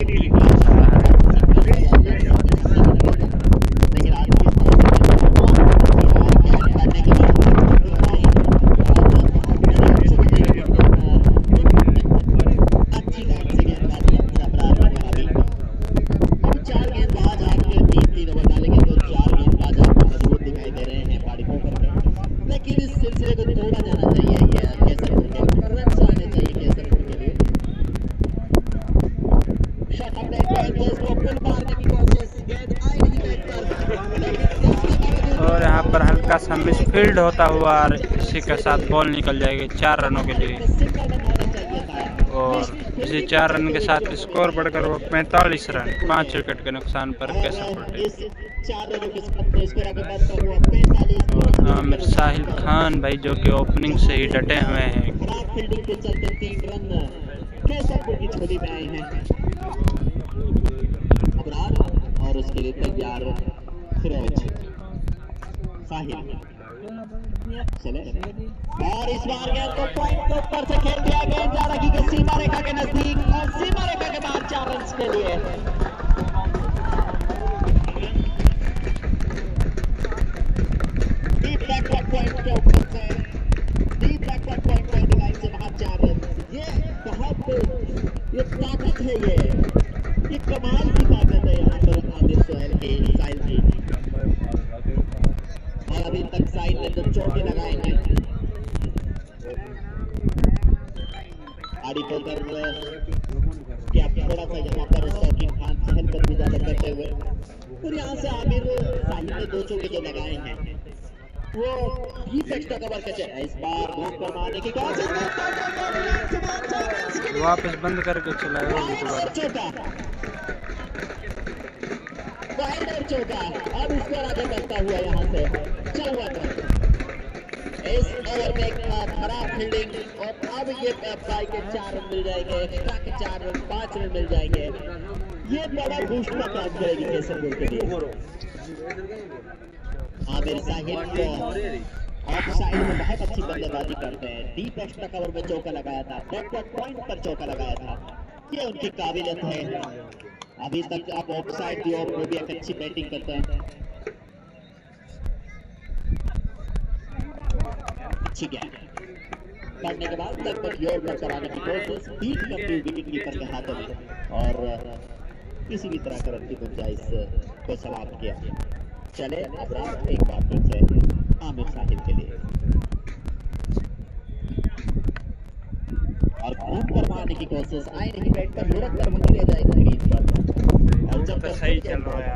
Team का सारा है। और यहाँ पर हल्का सा मिसफील्ड होता हुआ और इसी के साथ बॉल निकल जाएगी 4 रनों के लिए। और इसी 4 रन के साथ स्कोर बढ़कर वो 45 रन 5 विकेट के नुकसान पर केसरपुर और आमिर साहिल खान भाई जो कि ओपनिंग से ही डटे हुए हैं। और उसके लिए तैयार साहिल चले और इस बार गेंद को पॉइंट के ऊपर से खेल दिया गया जा रही है सीमा रेखा के नजदीक और सीमा रेखा के बाद 4 रन के लिए। डीप बैकवर्ड पॉइंट के ऊपर से डीप बैकवर्ड पॉइंट की लाइन से बाहर 4 रन। ये बहुत ये ताकत है, ये कमाल की ताकत है यहाँ पर आमिर साहिल की। और अभी तक साहिल ने जो चौके लगाए हैं आड़ी पर क्या थोड़ा सा यहाँ पर शौकीन खान सहल पर भी ज्यादा करते हुए और यहाँ से आमिर साहिल ने 2 चौके जो लगाए हैं वो डीप एक्स्ट्रा कवर के चले। इस बार दूर पर मारने की वापस बंद करके चलाया चौका। अब इस पर आगे बढ़ता हुआ यहाँ से चल हुआ था इस ओवर में खराब फील्डिंग और अब ये बाई के 4 रन मिल जाएंगे, एक्स्ट्रा के 4 रन 5 रन मिल जाएंगे। ये बड़ा बूस्ट का काम करेगी केसरपुर के लिए। आमिर साहिल को ऑफ साइड में बहुत अच्छी बल्लेबाजी करते हैं। डीप एक्स्ट्रा कवर में चौका लगाया था, बैकवर्ड पॉइंट पर चौका लगाया था, ये उनकी काबिलियत है। अभी तक आप ऑफ साइड की ओर में भी एक अच्छी बैटिंग करते हैं। अच्छी गेंद करने के बाद लगभग योर में कराने की कोशिश बीट करती हुई विकेट कीपर के हाथों में और किसी भी तरह का रन की गुंजाइश को समाप्त किया। चले अब रात एक बार फिर से आमिर साहिल के लिए और घूम कर मारने की कोशिश आई नहीं, बैट पर लुढ़क कर मुंह ले जाएगा ग्रीन पर और जब तक सही चल रहा है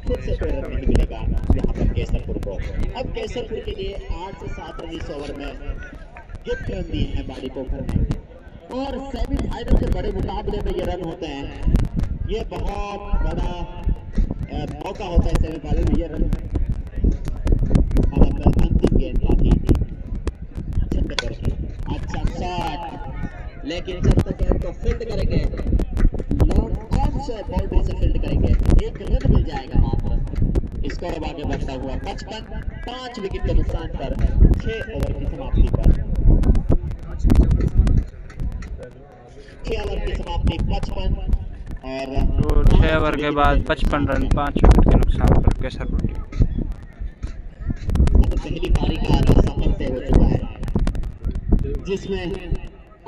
खुद से कोई रन नहीं मिलेगा यहाँ पर केसरपुर को। अब केसरपुर के लिए 8 से 7 रन इस ओवर में गिफ्ट रन दिए हैं बाड़ी पोखर में और सेमीफाइनल के बड़े मुकाबले में ये रन होते हैं। ये बहुत बड़ा मौका होता है सेमीफाइनल में ये रन। अंतिम गेंद बाकी अच्छा शॉट लेकिन जब तक गेंद को फील्ड करेंगे लॉन्ग ऑन से बाउंड्री से फील्ड करेंगे 1 रन मिल जाएगा मात्र। स्कोर आगे बढ़ता हुआ 55 5 विकेट के नुकसान पर 6 ओवर की समाप्ति पर 6 ओवर की समाप्ति 55 और 6 ओवर के बाद 55 रन 5 विकेट के नुकसान पर केसरपुर टीम। पहली पारी का सफर तय हो चुका है जिसमें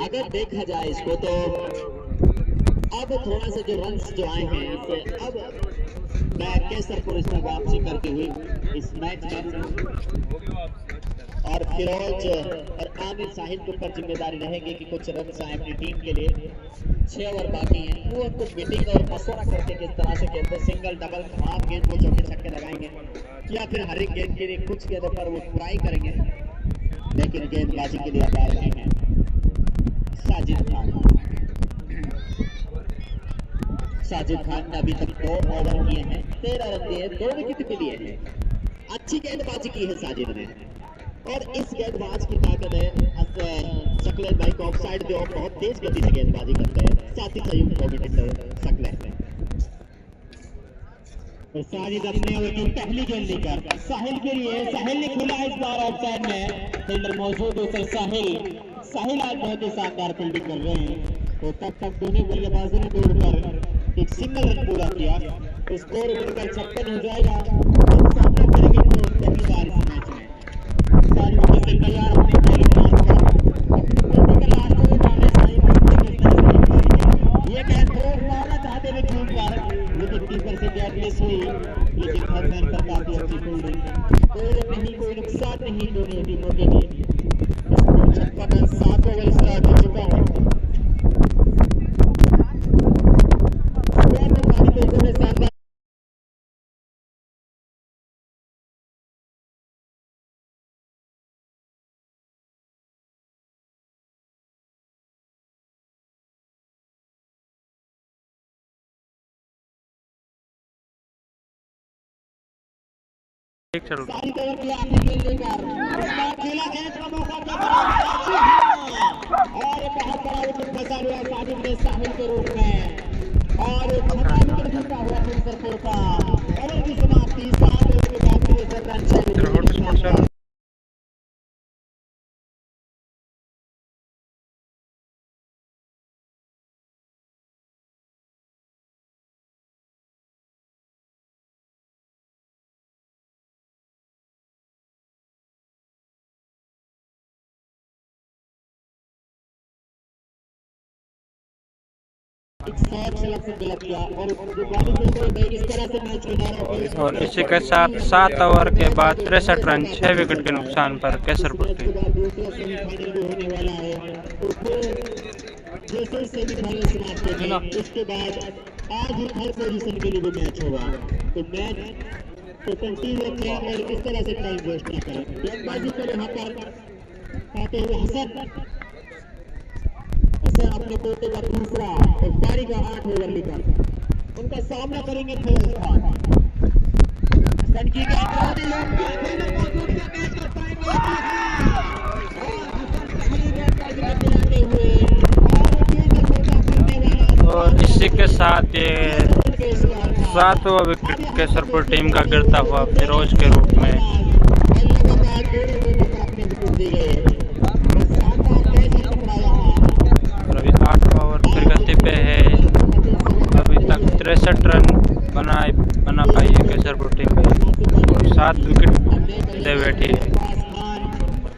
अगर देखा जाए इसको तो अब थोड़ा सा जो रन्स जो आए हैं इससे अब केसरपुर इसमें वापसी करती हुई इस मैच में और फिरोज और आमिर साहिल के ऊपर जिम्मेदारी रहेगी कि कुछ रन आए अपनी टीम के लिए। 6 ओवर बाकी हैं, वो कुछ मीटिंग और मशवरा करके किस तरह से खेलते सिंगल डबल तमाम गेंद को चौके छक्के लगाएंगे या फिर हर एक गेंद के लिए कुछ गेंदों पर वो ट्राई करेंगे। लेकिन गेंदबाजी के लिए अब आ रहे हैं साजिद खान ने अभी तक 2 ओवर किए हैं, 13 रन दिए, 2 विकेट भी लिए हैं। अच्छी गेंदबाजी की है साजिद ने और इस गेंदबाज की ताकत है सकले भाई को ऑफ साइड जो बहुत तेज गति से गेंदबाजी करते हैं, साथ ही संयुक्त कॉम्बिनेटर सकले तो साजिद अपने ओवर की पहली गेंद लेकर साहिल के लिए, साहिल ने खुला इस बार ऑफ साइड में फील्डर मौजूद है। साहिल आज बहुत ही शानदार फील्डिंग कर रहे हैं। तो तब तक दोनों बल्लेबाजों ने तोड़कर एक सिंगल रन पूरा किया। स्कोर बढ़कर 56 हो जाएगा। अब सामना करेंगे पहली बार इस मैच में। सारी वजह से तैयार अपने बॉलिंग मारकर अपने लास्ट में मारने साइन ये कैच थ्रो मारना चाहते थे क्यों पर, लेकिन कीपर से कैच मिस हुई। लेकिन थर्ड मैन पर काफी अच्छी फील्डिंग, कोई नहीं कोई नुकसान नहीं दोनों टीमों के लिए। 56 रन 7 ओवर स्टार्ट हो चुका है। ठीक चल सारी कवर किया आपने खेलने का खेला कैच का मौका और बहुत बड़ा विकेट फंसा हुआ साजिद ने साहिल के रूप में और छक्का विकेट गिरता हुआ सरपुर का ओवर की समाप्ति 7 ओवर के बाद 63 रन चाहिए। और इसी के साथ 7 ओवर के बाद 63 रन 6 विकेट के नुकसान पर केसरपुर टीम। उसके बाद आज ही थर्ड पोजीशन के लिए भी मैच होगा, तो मैच को कंटिन्यू रखें और इस तरह से टाइम वेस्ट न करें। गेंदबाजी पर यहाँ पर आते हुए हसन अपने कोटे का तीसरा और पारी का 8 ओवर लेकर उनका सामना करेंगे फिरोज खान। हसन की और इसी के साथ ये 7वां विकेट केसरपुर टीम का गिरता हुआ फिरोज के रूप में। और अभी 8वां ओवर प्रगति पे है, अभी तक 63 रन बना पाई है केसरपुर टीम और 7 विकेट दे बैठी है।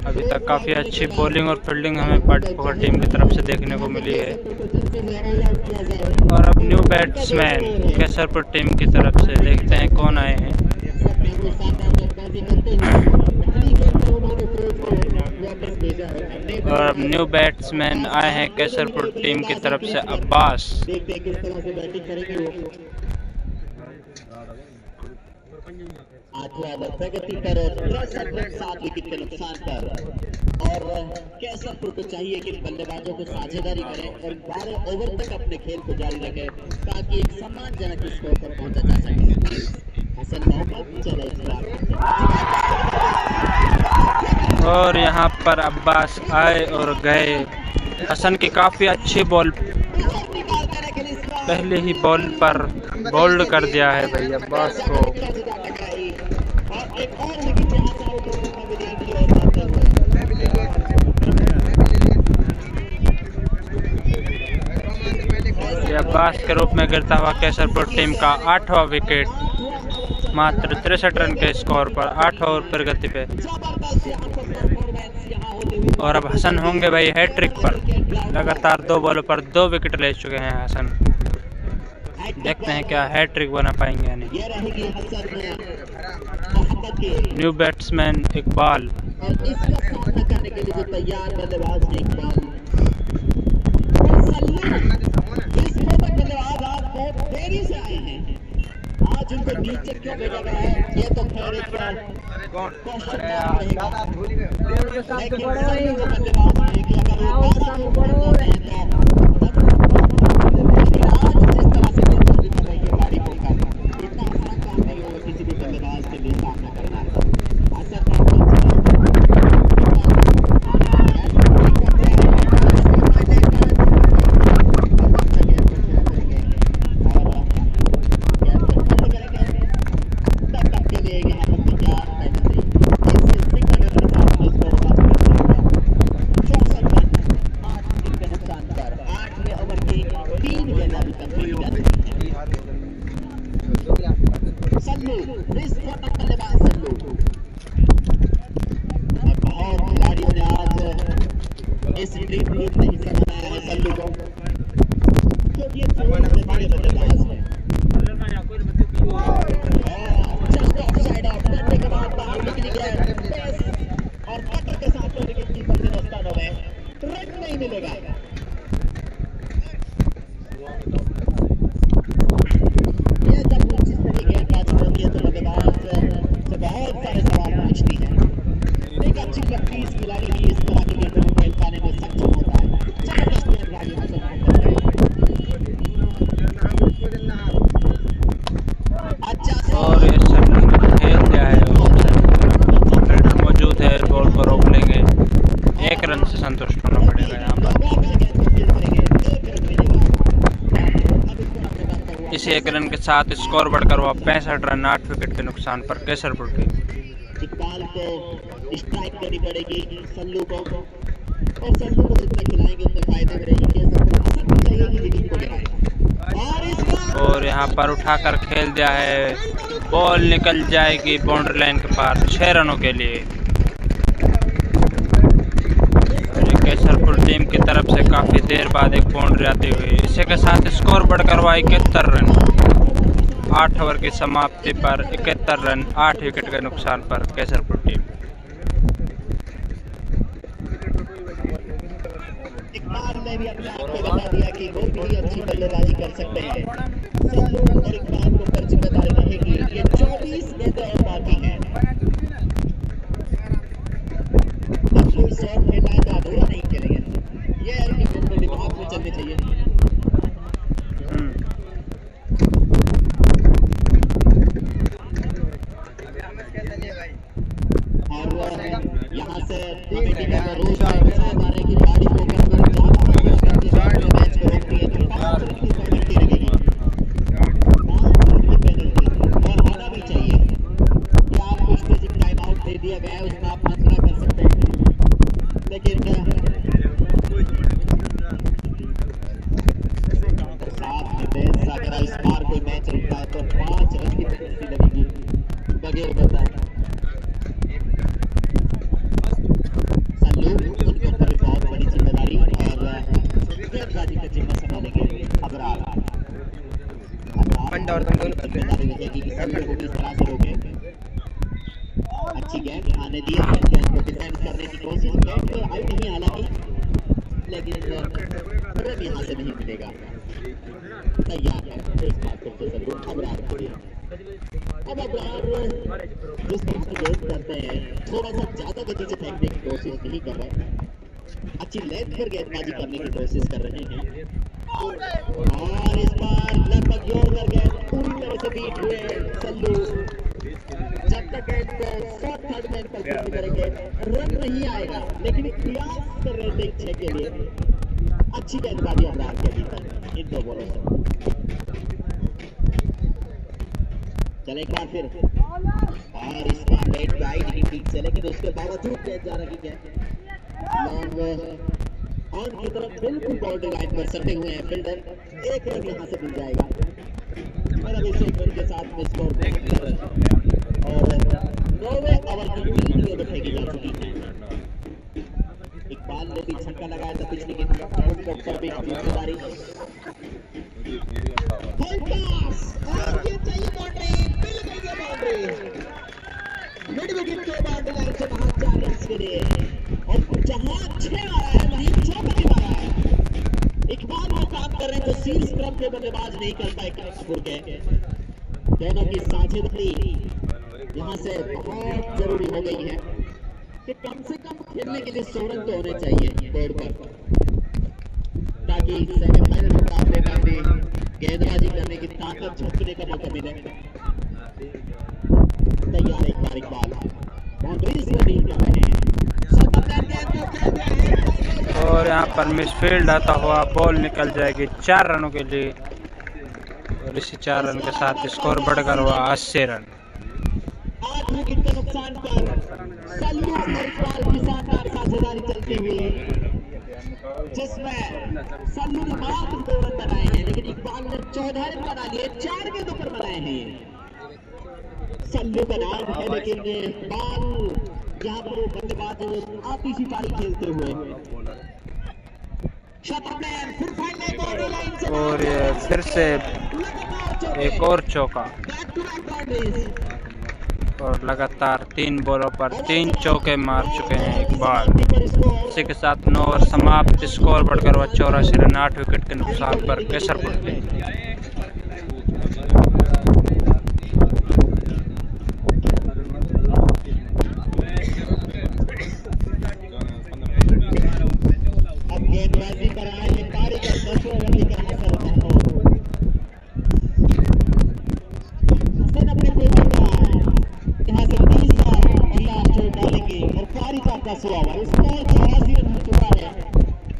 अभी तक काफ़ी अच्छी बॉलिंग और फील्डिंग हमें पाटपुर टीम की तरफ से देखने को मिली है। और अब न्यू बैट्समैन केसरपुर टीम की तरफ से देखते हैं कौन आए हैं। और अब न्यू बैट्समैन आए हैं केसरपुर टीम की तरफ से अब्बास। प्रगति पर 7 विकेट के नुकसान पर और केसरपुर को चाहिए कि बल्लेबाजों को साझेदारी करें और 12 ओवर तक अपने खेल को जारी रखें ताकि एक सम्मानजनक स्कोर पर पहुंचा जा सके। हसन मोहम्मद चले और यहाँ पर अब्बास आए और गए। हसन की काफ़ी अच्छी बॉल पहले ही बॉल पर बोल्ड कर दिया है भाई अब्बास को। अब्बास के रूप में गिरता हुआ केसरपुर टीम का 8वां विकेट मात्र 63 रन के स्कोर पर 8 ओवर प्रगति पे। और अब हसन होंगे भाई हैट्रिक पर, लगातार 2 बॉलों पर 2 विकेट ले चुके हैं हसन। देखते हैं क्या हैट्रिक बना पाएंगे या नहीं। न्यू बैट्समैन इकबाल देरी से आए हैं, आज उनको नीचे क्यों भेजा गया है ये तो खैर एक क्वेश्चन रहेगा। लेकिन सही वो बल्लेबाज है कि अगर वो 12 ओवर हैं तो आज जिस तरह से बल्लेबाजी कर रही है गाड़ी को इतना आसान काम नहीं होगा किसी भी बल्लेबाज के लिए सामना करना। इस ड्रीम लीग में हिस्सा बनाया है सल्लू को, क्योंकि ये बल्लेबाज है। जस्ट ऑफसाइड आउट करने के बाद बाहर निकली गेंद और पकड़ के साथ विकेट कीपर से दस्तानों में रन नहीं मिलेगा। ये जब जिस तरह की गेंदबाजी होती है तो बल्लेबाज से बहुत सारे सवाल पूछती है। एक अच्छी प्रैक्टिस खिलाड़ी ही इस तरह की गेंदों को खेल पाने में सक्षम होता है। जबरदस्त गेंदबाजी हासिल करते हैं। और ये सब खेल दिया है, फील्डर मौजूद है, बॉल को रोक लेंगे। 1 रन से संतुष्ट होना पड़ेगा यहाँ पर। इस 1 रन के साथ स्कोर बढ़कर हुआ 65 रन 8 विकेट के नुकसान पर केसरपुर टीम। इकबाल को स्ट्राइक करनी पड़ेगी सल्लू को, और सल्लू को जितना खिलाएंगे उतने फायदे में रहेगी। केसरपुर चाहिए कि विकेट को गिराए, और यहाँ पर उठाकर खेल दिया है, बॉल निकल जाएगी बाउंड्री लाइन के पार 6 रनों के लिए। केसरपुर टीम की तरफ से काफी देर बाद एक बाउंड्री आती हुई, इसी के साथ स्कोर बढ़कर हुआ 71 रन। 8 ओवर की समाप्ति पर 71 रन 8 विकेट के नुकसान पर केसरपुर टीम। इकबाल ने भी अपने आप को बता दिया कि वो भी अच्छी बल्लेबाजी कर सकते हैं। सल्लू और इकबाल को पर जिम्मेदारी रहेगी। ये 24 गेंदें और बाकी हैं। कोई शॉट खेलना है तो अधूरा नहीं खेलेंगे। ये है कि उनको दिमाग में चलने चाहिए। और यहाँ से कमेटी का रोज आ रहा है कि गाड़ी को मैच को रोकती है तो 5 रन की पेनल्टी लगेगी। 5 रन की पेनल्टी और होना भी चाहिए कि आपको स्टेजिंग टाइम आउट दे दिया गया है, उसमें आप मसला कर सकते हैं, लेकिन साथ में देश अगर इस बार कोई मैच रुकता है तो 5 रन की पेनल्टी लगेगी बगैर बताए। सल्लू उनके ऊपर बहुत बड़ी जिम्मेदारी और गेंदबाजी का जिम्मा संभालेंगे अबरार। जिम्मेदारी रहेगी कि सल्लू को किस तरह से रोके। अच्छी गेंद आने दी, गेंद को डिफेंड करने की कोशिश, गेंद तो आई नहीं हालांकि, लेकिन रन यहाँ से नहीं मिलेगा। तैयार है इस बात को सल्लू अबरार। अब अबरार जिस तरह की गेंद करते हैं थोड़ा सा ज्यादा गति से फेंकने की कोशिश नहीं कर रहे, अच्छी लेंथ पर गेंदबाजी करने की कोशिश कर रहे हैं। और इस बार लगभग जोर कर गेंद पूरी तरह से बीट हुए सल्लू। जब तक गेंद को शॉर्ट थर्ड मैन पर पूरी करेंगे रन नहीं आएगा, लेकिन प्रयास कर रहे थे 6 के लिए। अच्छी गेंदबाजी अबरार के भीतर इन 2 बॉलों से। चले एक बार फिर, और इस बार लेट आई नहीं ठीक से, लेकिन उसके बावजूद गेंद जा रही है लॉन्ग ऑन की तरफ, बिल्कुल बाउंड्री लाइन पर सटे हुए हैं फील्डर। 1 रन यहाँ से मिल जाएगा। और अब इस रन के साथ में स्कोर और 9वें ओवर की 3 गेंदें फेंकी जा चुकी हैं। इकबाल ने भी छक्का लगाया था पिछली गेंद पर भी जिम्मेदारी। मिड विकेट के बाउंड्री लाइन से बाहर 4 रन के लिए, और जहां 6 आ रहा है वहीं चौका भी मारा है। इकबाल वो काम कर रहे हैं तो सील स्क्रम के बल्लेबाज नहीं कर पाए केसरपुर के। दोनों की साझेदारी यहाँ से बहुत जरूरी हो गई है कि कम से कम खेलने के लिए 100 रन तो होने चाहिए बोर्ड पर, ताकि सेमीफाइनल मुकाबले में भी गेंदबाजी करने की ताकत झपकने का मौका मिले। तैयार एक बार इकबाल बाउंड्रीज को डील कर रहे हैं। और यहाँ पर मिसफील्ड आता हुआ बॉल निकल जाएगी 4 रनों के लिए, और इसी 4 रन के साथ स्कोर बढ़कर हुआ 80 रन। 8 विकेट के नुकसान पर सल्लू और इकबाल की शानदार साझेदारी चलती हुई, जिसमें सल्लू ने मात्र 2 रन बनाए हैं, लेकिन इकबाल ने 14 रन बना लिए, 4 गेंदों पर बनाए हैं। सल्लू का नाम है, लेकिन इकबाल यहाँ पर वो बल्लेबाज आतिशी पारी खेलते हुए और ये फिर से एक और चौका और लगातार 3 बॉलों पर 3 चौके मार चुके हैं इकबाल। इसी के साथ 9 ओवर समाप्त, स्कोर बढ़कर हुआ 84 रन 8 विकेट के नुकसान पर केसरपुर टीम।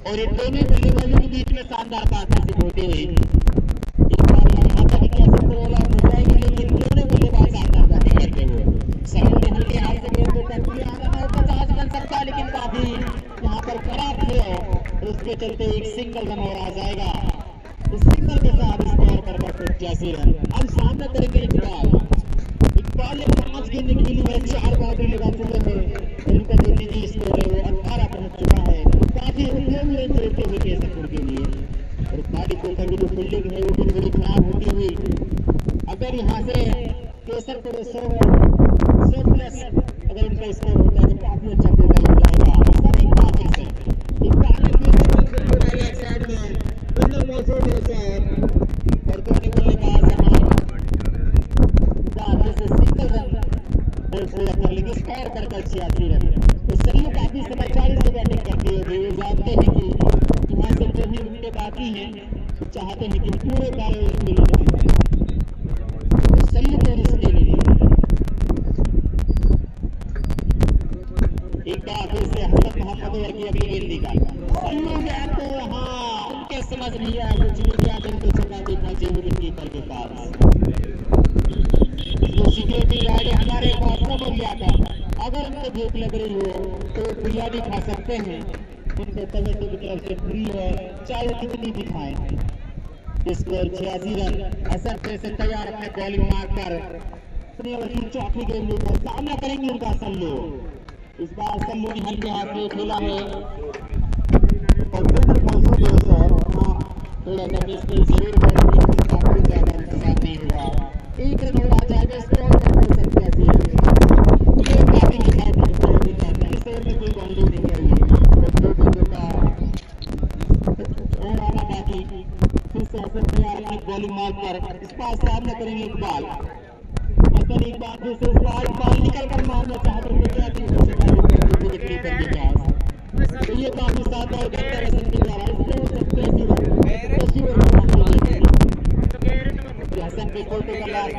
और इन दोनों बल्लेबाजों के बीच में शानदार पार्टनरशिप होती हुई एक बार यहाँ पर कैसे बोला जाएगी, लेकिन दोनों बल्लेबाज शानदार बैटिंग करते हुए सलू ने हल्के हाथ से गेंद को टच किया। 50 बन सकता है, लेकिन काफी यहाँ पर खराब खेल है, उसके चलते एक सिंगल रन और आ जाएगा। इस सिंगल के साथ स्कोर पर 85 रन। अब सामने करेंगे इकबाल ने 5 गेंदें खेली है, 4 बाउंड्री लगा चुके हैं। उनका जो निजी स्कोर है वो 18 पहुंच चुका है, काफी उपयोगी रन चलते हुए केसरपुर के लिए। और गाड़ी को कभी जो फील्डिंग है वो भी थोड़ी खराब होती हुई, अगर यहाँ से केसरपुर 100 प्लस अगर इनका स्कोर होता है तो काफी अच्छा खेल हो जाएगा। सभी काफी से इकबाल ने एक साइड में बल्ले मौजूद है सर, और दोनों बल्लेबाज जैसे सिंगल रन और पूरा कर लेंगे, स्कोर करके 86 रन। तो सभी काफी समझदारी से बैटिंग करते हुए वो जानते हैं कि यहाँ से जो भी विकेट बाकी हैं तो चाहते हैं कि पूरे बारे मिल जाए, तो सही को रिस्क ले लीजिए। एक बार फिर से हसन मोहम्मद और की अगली गेंद निकाला सल्लू गया, तो हाँ उनके समझ नहीं आया कुछ नहीं किया, तो चला देखा विकेट कीपर के पास जो सिक्योरिटी गार्ड हमारे पास समझ लिया था। अगर उनको भूख लग रही हो तो बिरयानी खा सकते हैं, उनको कमेटी की तरफ से फ्री है, चाहे कितनी भी खाएं। Score 86 run. असर से तैयार अपने बॉलिंग मार्क पर अपने ओवर की चौथी गेंद लेकर सामना करेंगे उनका सल्लू। इस बार सल्लू ने हल्के हाथ में खेला है और ट्रेनर मौजूद है सर, थोड़ा सा मुश्किल जरूर है, काफी ज्यादा नुकसान नहीं हुआ। एक रन और आ जाएगा, स्कोर कर सकते हैं कोई बाउंड्री नहीं चाहिए। और आना बाकी फिर से असर तैयार है बॉलिंग मार्क पर, इस पास सामना करेंगे इकबाल। असर एक बार फिर से इकबाल निकल कर मारना चाहते हैं, क्या विकेट कीपर के पास, तो ये काफी शानदार बेहतर असर के द्वारा हसन के कोटे का लास्ट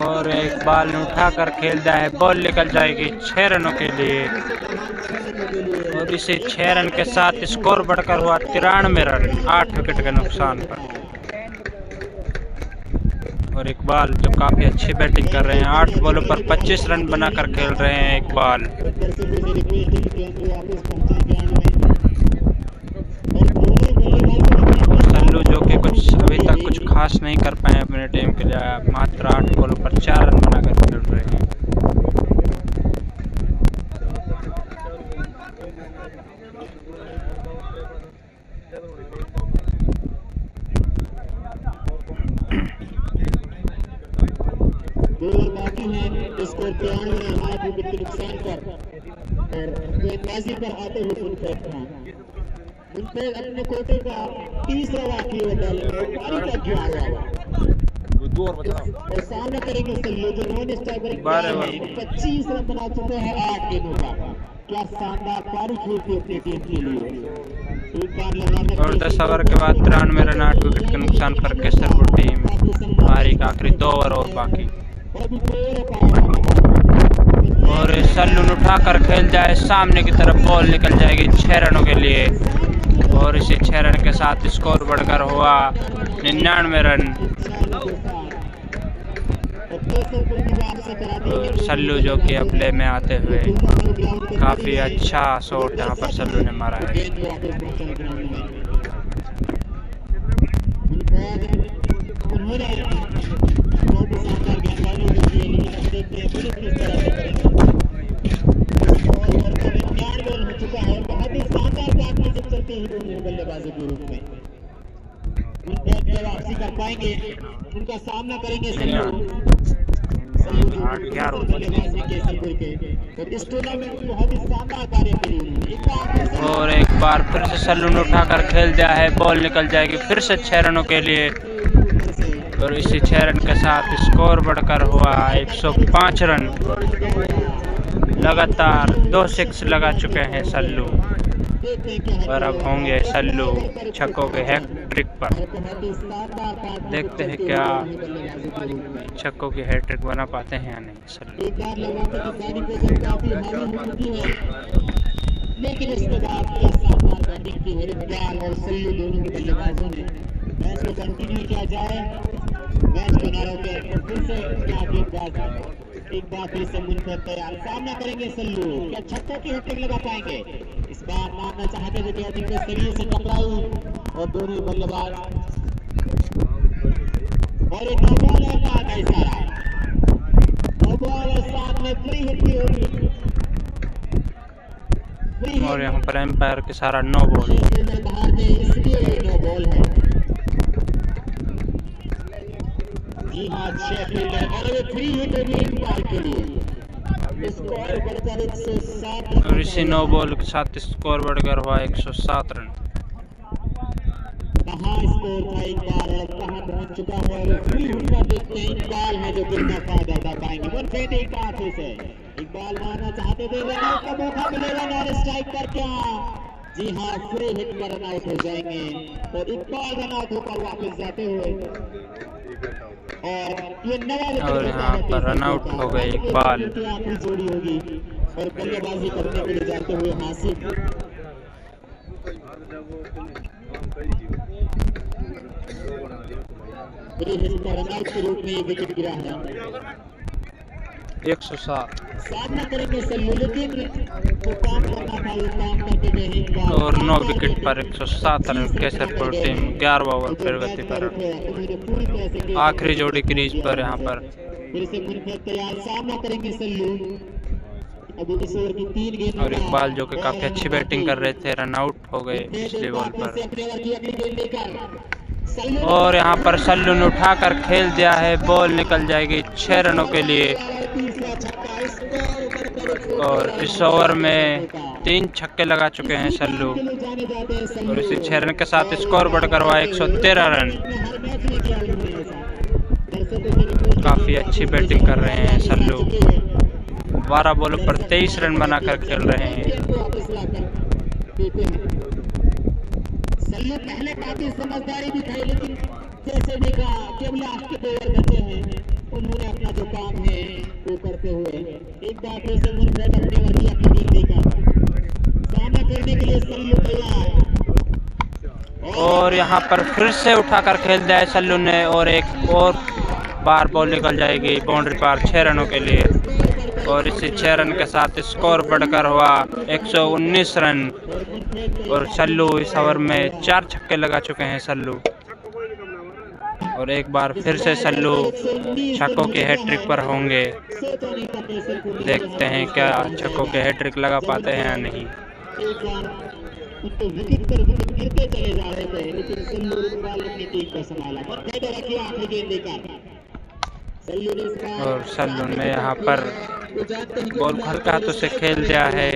और एक बॉल उठाकर खेलता है, बॉल निकल जाएगी 6 रनों के लिए और इसे 6 रन के साथ स्कोर बढ़कर हुआ 93 रन 8 विकेट के नुकसान पर। और इकबाल जो काफी अच्छी बैटिंग कर रहे हैं, 8 बॉलों पर 25 रन बनाकर खेल रहे हैं इकबाल। सल्लू जो कि कुछ अभी तक कुछ खास नहीं कर पाए अपने टीम के लिए, मात्र 8 बॉलों पर 4 रन बनाकर खेल रहे हैं। बाकी है स्कोर 93 विकेट के नुकसान पर और गेंदबाजी पर आते हुए उनके अपने कोटे का 30वां वाकई डालेंगे और सामने करेंगे सल्लू जो नॉन स्ट्राइकर 25 रन बना चुके हैं 8 गेंदों का। क्या शानदार पारी खेलती अपनी टीम के लिए। एक बार लगातार और 10 ओवर के बाद 93 रन 8 विकेट के नुकसान पर केसरपुर टीम पारी का आखिरी 2 ओवर और बाकी। और सल्लू उठाकर खेल जाए, सामने की तरफ बॉल निकल जाएगी 6 रनों के लिए और इसे 6 रन के साथ स्कोर बढ़कर हुआ 99 रन। और सल्लू जो कि अब प्ले में आते हुए काफी अच्छा शॉट यहाँ पर सल्लू ने मारा है। बल्लेबाजी कर पाएंगे, उनका सामना करेंगे बल्लेबाजी के सल्लू के। तो इस टूर्नामेंट में बहुत ही शानदार कार्य करी। और एक बार फिर से सल्लू ने उठाकर खेल दिया है, बॉल निकल जाएगी फिर से 6 रनों के लिए। और इसी 6 रन के साथ स्कोर बढ़कर हुआ 105 रन। लगातार 2 6 लगा चुके हैं सल्लू और अब होंगे सल्लू छक्कों के हैट्रिक पर। देखते हैं क्या छक्कों की हैट्रिक बना पाते हैं या नहीं सल्लू। लेकिन इसके बाद शानदार बैटिंग की हिरकयाल और सल्लू दोनों के बल्लेबाजों ने मैच को कंटिन्यू किया जाए। मैच को ना रोके, फिर से क्या गेंदबाज एक बार फिर से मुनफरद तैयार, सामना करेंगे सल्लू, क्या छक्कों की हैट्रिक लगा पाएंगे? इस बार मारना चाहते थे कि के शरीर से टकराई और दोनों बल्लेबाज और एक नो बॉल का इशारा, नो बॉल और साथ में फ्री हिट की होगी। और यहाँ पर एम्पायर के सारा नो बॉल, इसलिए नो बॉल है। जी हाँ, 6 फील्डर और फ्री हिट होगी एम्पायर के लिए। स्कोर बढ़कर 107 और इसी नो बॉल के साथ स्कोर बढ़कर हुआ 107 रन। कहाँ स्कोर था एक बार और कहाँ पहुंच चुका है। फ्री हिट का देखते हैं, इकबाल है जो कितना फायदा उठा पाएंगे। वन फेट एक बार फिर से इकबाल मारना चाहते थे, रन आउट का मौका मिलेगा नॉन स्ट्राइक पर क्या? जी हाँ, फ्री हिट पर रन आउट हो जाएंगे और इकबाल रन आउट होकर वापस जाते हुए और ये नया और यहाँ पर रन आउट हो गए इकबाल। आखिरी जोड़ी होगी और बल्लेबाजी करने के लिए जाते हुए हासिल। रन आउट के रूप में ये विकेट गिरा है। 107 सामना करेंगे सल्लू, लेकिन वो काम करना था, वो काम करते गए और 9 विकेट पर 107 रन। केसरपुर टीम 11वां ओवर प्रगति पर। आखिरी जोड़ी क्रीज पर यहाँ पर फिर से मुनफरद तैयार, सामना करेंगे सल्लू। अब इस ओवर की 3 गेंद और इकबाल जो कि काफी अच्छी बैटिंग कर रहे थे रन आउट हो गए पिछले बॉल पर। और यहाँ पर सल्लू ने उठाकर खेल दिया है, बॉल निकल जाएगी 6 रनों के लिए। और इस ओवर में 3 छक्के लगा चुके हैं सल्लू और इसी 6 रन के साथ स्कोर बढ़कर हुआ 113 रन। काफी अच्छी बैटिंग कर रहे हैं सल्लू, 12 बॉलों पर 23 रन बनाकर खेल रहे हैं। सल्लू पहले काफी समझदारी दिखाई, लेकिन जैसे देखा कि लास्ट के ओवर बचे हैं, उन्होंने अपना जो काम है वो करते हुए एक बार फिर से मुनफरद अपने वाली अपनी टीम देखा, सामना करने के लिए सल्लू तैयार। और यहाँ पर फिर से उठाकर खेल दिया है सल्लू ने और एक और बार बॉल निकल जाएगी बाउंड्री पार 6 रनों के लिए। और इसी 6 रन के साथ स्कोर बढ़कर हुआ 119 रन। और सल्लू इस ओवर में 4 छक्के लगा चुके हैं सल्लू और एक बार फिर से सल्लू छक्कों की हैट्रिक पर होंगे। देखते हैं क्या छक्कों के हैट्रिक लगा पाते हैं या नहीं। विकेट पर विकेट गिरते चले जा रहे थे, लेकिन सल्लू इकबाल अपनी टीम को संभाला और कहते रखिए आखिरी गेंद लेकर सल्लू ने और सल्लू ने यहाँ पर बॉल हल्का हाथों से खेल दिया है,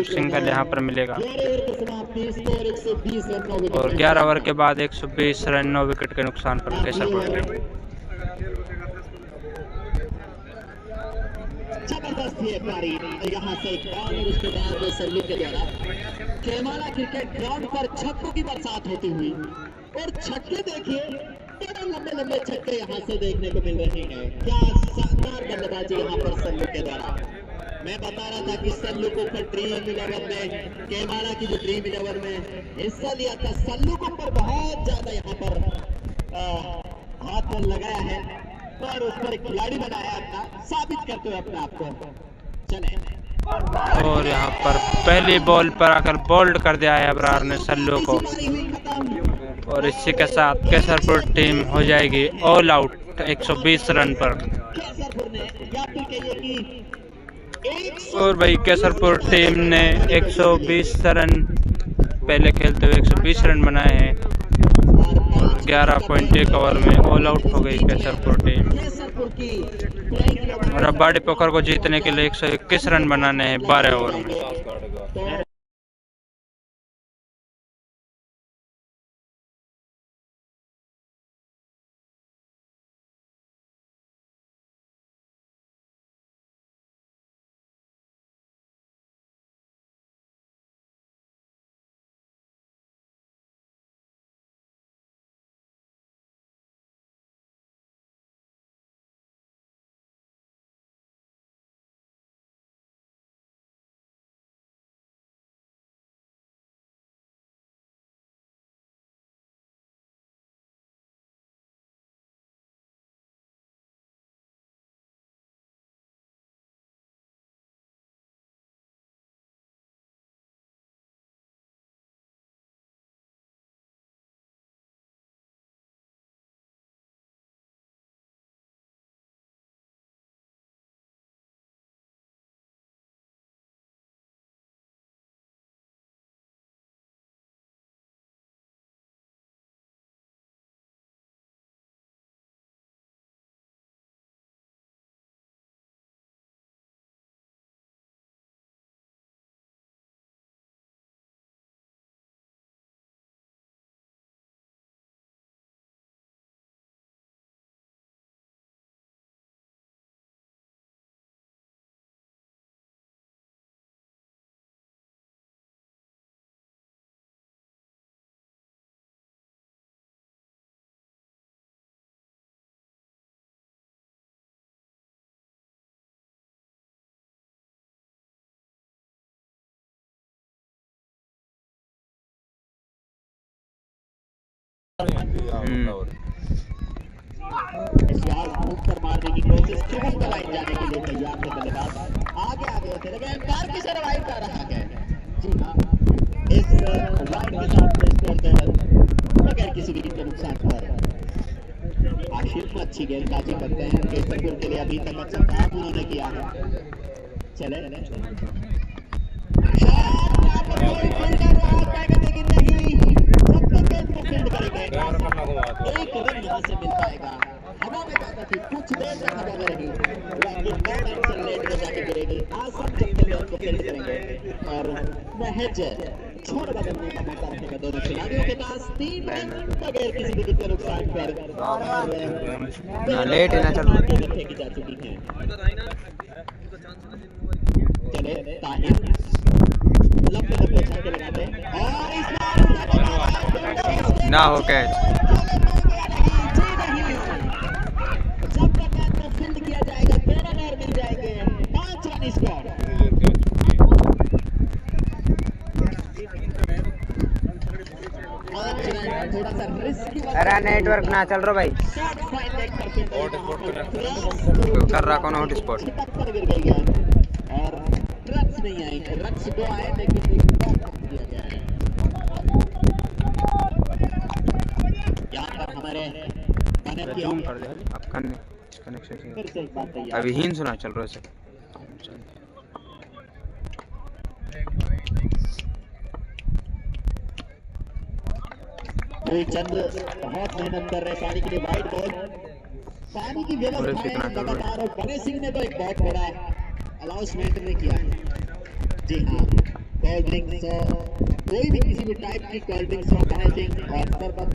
सिंगल यहाँ पर मिलेगा। और 11 ओवर के बाद 120 रन 9 विकेट के नुकसान पर केसरपुर टीम। जबरदस्त है पारी यहाँ से और उसके बाद सल्लू के द्वारा खेमाला क्रिकेट ग्राउंड पर छक्कों की बरसात होती हुई और छक्के देखिए बड़े लंबे लंबे छक्के यहाँ से देखने को मिल रहे हैं। क्या शानदार बल्लेबाजी यहाँ पर सल्लू के द्वारा। मैं बता रहा था कि सल्लू को ड्रीम 11 में खेमाला की जो ड्रीम 11 में हिस्सा लिया था, सल्लू को पर बहुत ज्यादा यहाँ पर हाथ लगाया है और उस पर खिलाड़ी बनाया अपना, साबित करते हुए अपने आप को चले। और यहाँ पर पहली बॉल पर आकर बोल्ड कर दिया है अबरार ने सल्लू को और इसी के साथ केसरपुर टीम हो जाएगी ऑल आउट 120 रन पर। और भाई केसरपुर टीम ने 120 रन पहले खेलते हुए 120 रन बनाए हैं और 11.1 ओवर में ऑल आउट हो गई केसरपुर टीम। और अब बाड़ी पोखर को जीतने के लिए 121 रन बनाने हैं 12 ओवर में। उत्तर मारने की कोशिश, चुभन लाइन जाने के लिए तैयार थे बल्लेबाज, आगे आगे होते लगे, एम्पायर की सरवाइव कर रहा है। जी हाँ, इस वाइड के साथ स्कोर बगैर किसी विकेट के नुकसान पर आशिफ अच्छी गेंदबाजी करते हैं केसरपुर के लिए। अभी तक अच्छा काम उन्होंने किया है। चले एक रन यहाँ से मिल पाएगा। हवा में ज्यादा थी, कुछ देर तक हवा में रही, लेकिन लेट में जाके गिरेगी। आज सब चलते हुए उनको फील्ड करेंगे और महज छोड़ बदलने का मौका रखेगा दोनों खिलाड़ियों के पास। 3 रन बगैर किसी विकेट के नुकसान पर लेट ना चलो फेंकी जा चुकी है। चले ताहिर लंबे लंबे छक्के लगाते हैं और इस बार ना हो कैच। जब तक मैच फील्ड किया जाएगा 13 रन मिल जाएंगे। 5 रन स्कोर। थोड़ा सा रिस्की अरे नेटवर्क ना चल रहा भाई, कर रहा कौन हॉट स्पॉट गिर गई है और रन्स नहीं आई। रन्स को आए लेकिन दिया गया है। यहाँ पर हमारे जूम कर दे आपका कनेक्शन फिर से एक बात तैयार। अभी हिंद सुना चल रहा है। चंद बहुत मेहनत कर रहे पानी के लिए। वाइट बॉल पानी की व्यवस्था है लगातार और गणेश सिंह ने तो एक बहुत बड़ा अनाउंसमेंट ने किया है। जी हाँ, कोल्ड ड्रिंक्स कोई भी किसी भी टाइप की कोल्ड ड्रिंक्स हो, गणेश सिंह और शरबत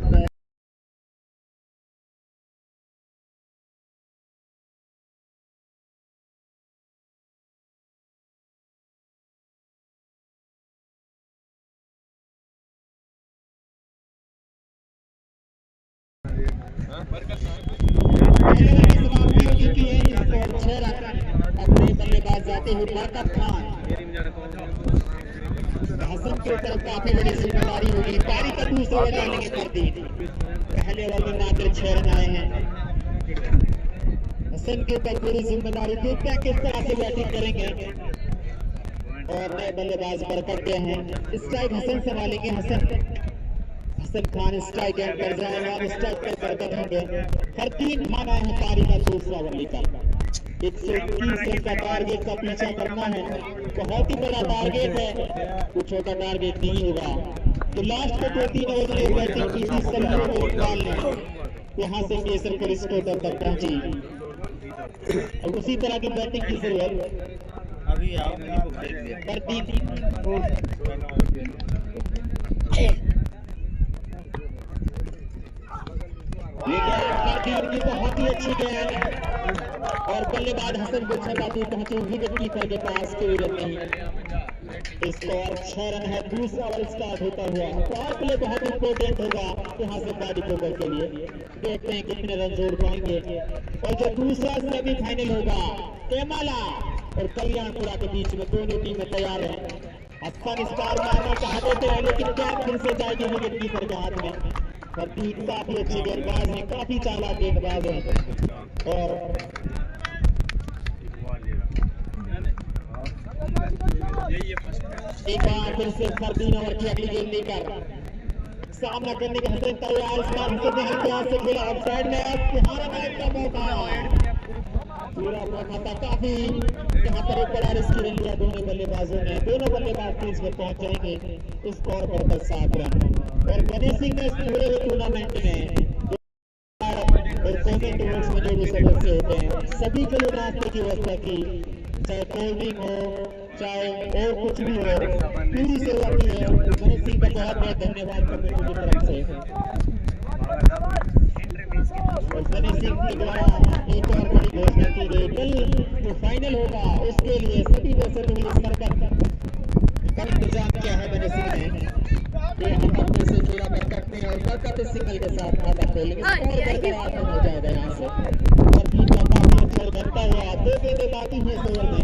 अपने बल्लेबाज जाते हुए बरकत खान हसन के ऊपर काफी बड़ी जिम्मेदारी होगी। पारी का दूसरा ओवर डालने की कर दी। पहले ओवर में मात्र 6 रन आए हैं। हसन के ऊपर पूरी जिम्मेदारी, देखते हैं किस तरह से बैटिंग करेंगे। और नए बल्लेबाज बरकत गए हैं। स्ट्राइक हसन संभालेंगे। हसन खान स्ट्राइक एंड कर जाएगा और स्ट्राइक पर बरकत होंगे। हर 3 माना है पारी का दूसरा ओवर लेकर। 130 रन का टारगेट का पीछा करना है। बहुत ही बड़ा टारगेट है, कुछ छोटा टारगेट नहीं होगा। तो लास्ट में 2-3 ओवर में बैटिंग की थी सलीम को निकाल ले, वहां से केसर को स्कोर तक पहुंची और उसी तरह की बैटिंग की जरूरत अभी आओ करती थी। की बहुत ही अच्छी गेंद और बल्लेबाज हसन को छकाती पहुंची विकेट कीपर के पास कोई रन नहीं। स्कोर 6 रन है, दूसरा ओवर स्टार्ट होता हुआ। पावर प्ले बहुत इंपॉर्टेंट होगा यहाँ से बॉडी ओवर के लिए। देखते हैं कितने रन जोड़ पाएंगे। और जो दूसरा सेमीफाइनल होगा केमाला और कल्याणपुरा के बीच में, दोनों टीमें तैयार हैं। हसन स्टार मारना चाहते थे लेकिन क्या फिर से जाएगी विकेट कीपर के हाथ में। प्रतीक काफी अच्छे गेंदबाज हैं, काफी चालाक गेंदबाज हैं और एक बार फिर से 3 ओवर की अगली गेंद लेकर सामना करने के हसन तैयार। इस बार हसन ने हल्के हाथ से खेला ऑफसाइड में, तुम्हारा मैच का मौका पूरा मौका था काफी। यहाँ पर एक बड़ा रिस्क ले लिया दोनों बल्लेबाजों ने। दोनों बल्लेबाज क्रीज में पहुंच जाएंगे। स्कोर बढ़कर 7 रन। और गणेश सिंह ने इस पूरे टूर्नामेंट में और कमेंट बॉक्स में जो भी सदस्य होते हैं सभी के लिए नाश्ते की व्यवस्था की, चाहे कोल्ड ड्रिंक हो चाहे और कुछ भी हो, पूरी सेवा की है। गणेश सिंह का बहुत बहुत धन्यवाद कमेटी की तरफ से। और गणेश सिंह के द्वारा एक और बड़ी घोषणा की गई, कल जो फाइनल होगा उसके लिए सभी वैसे स्तर पर इंतजाम किया है गणेश सिंह ने। अपने से जोड़ा कर सकते हैं और बरकत सिंगल के साथ खाता खोलेंगे और बरकरार हो जाएगा यहाँ से। और टीम का काफी अच्छा करता हुआ 2 गेंदें बाकी हुए इस ओवर में,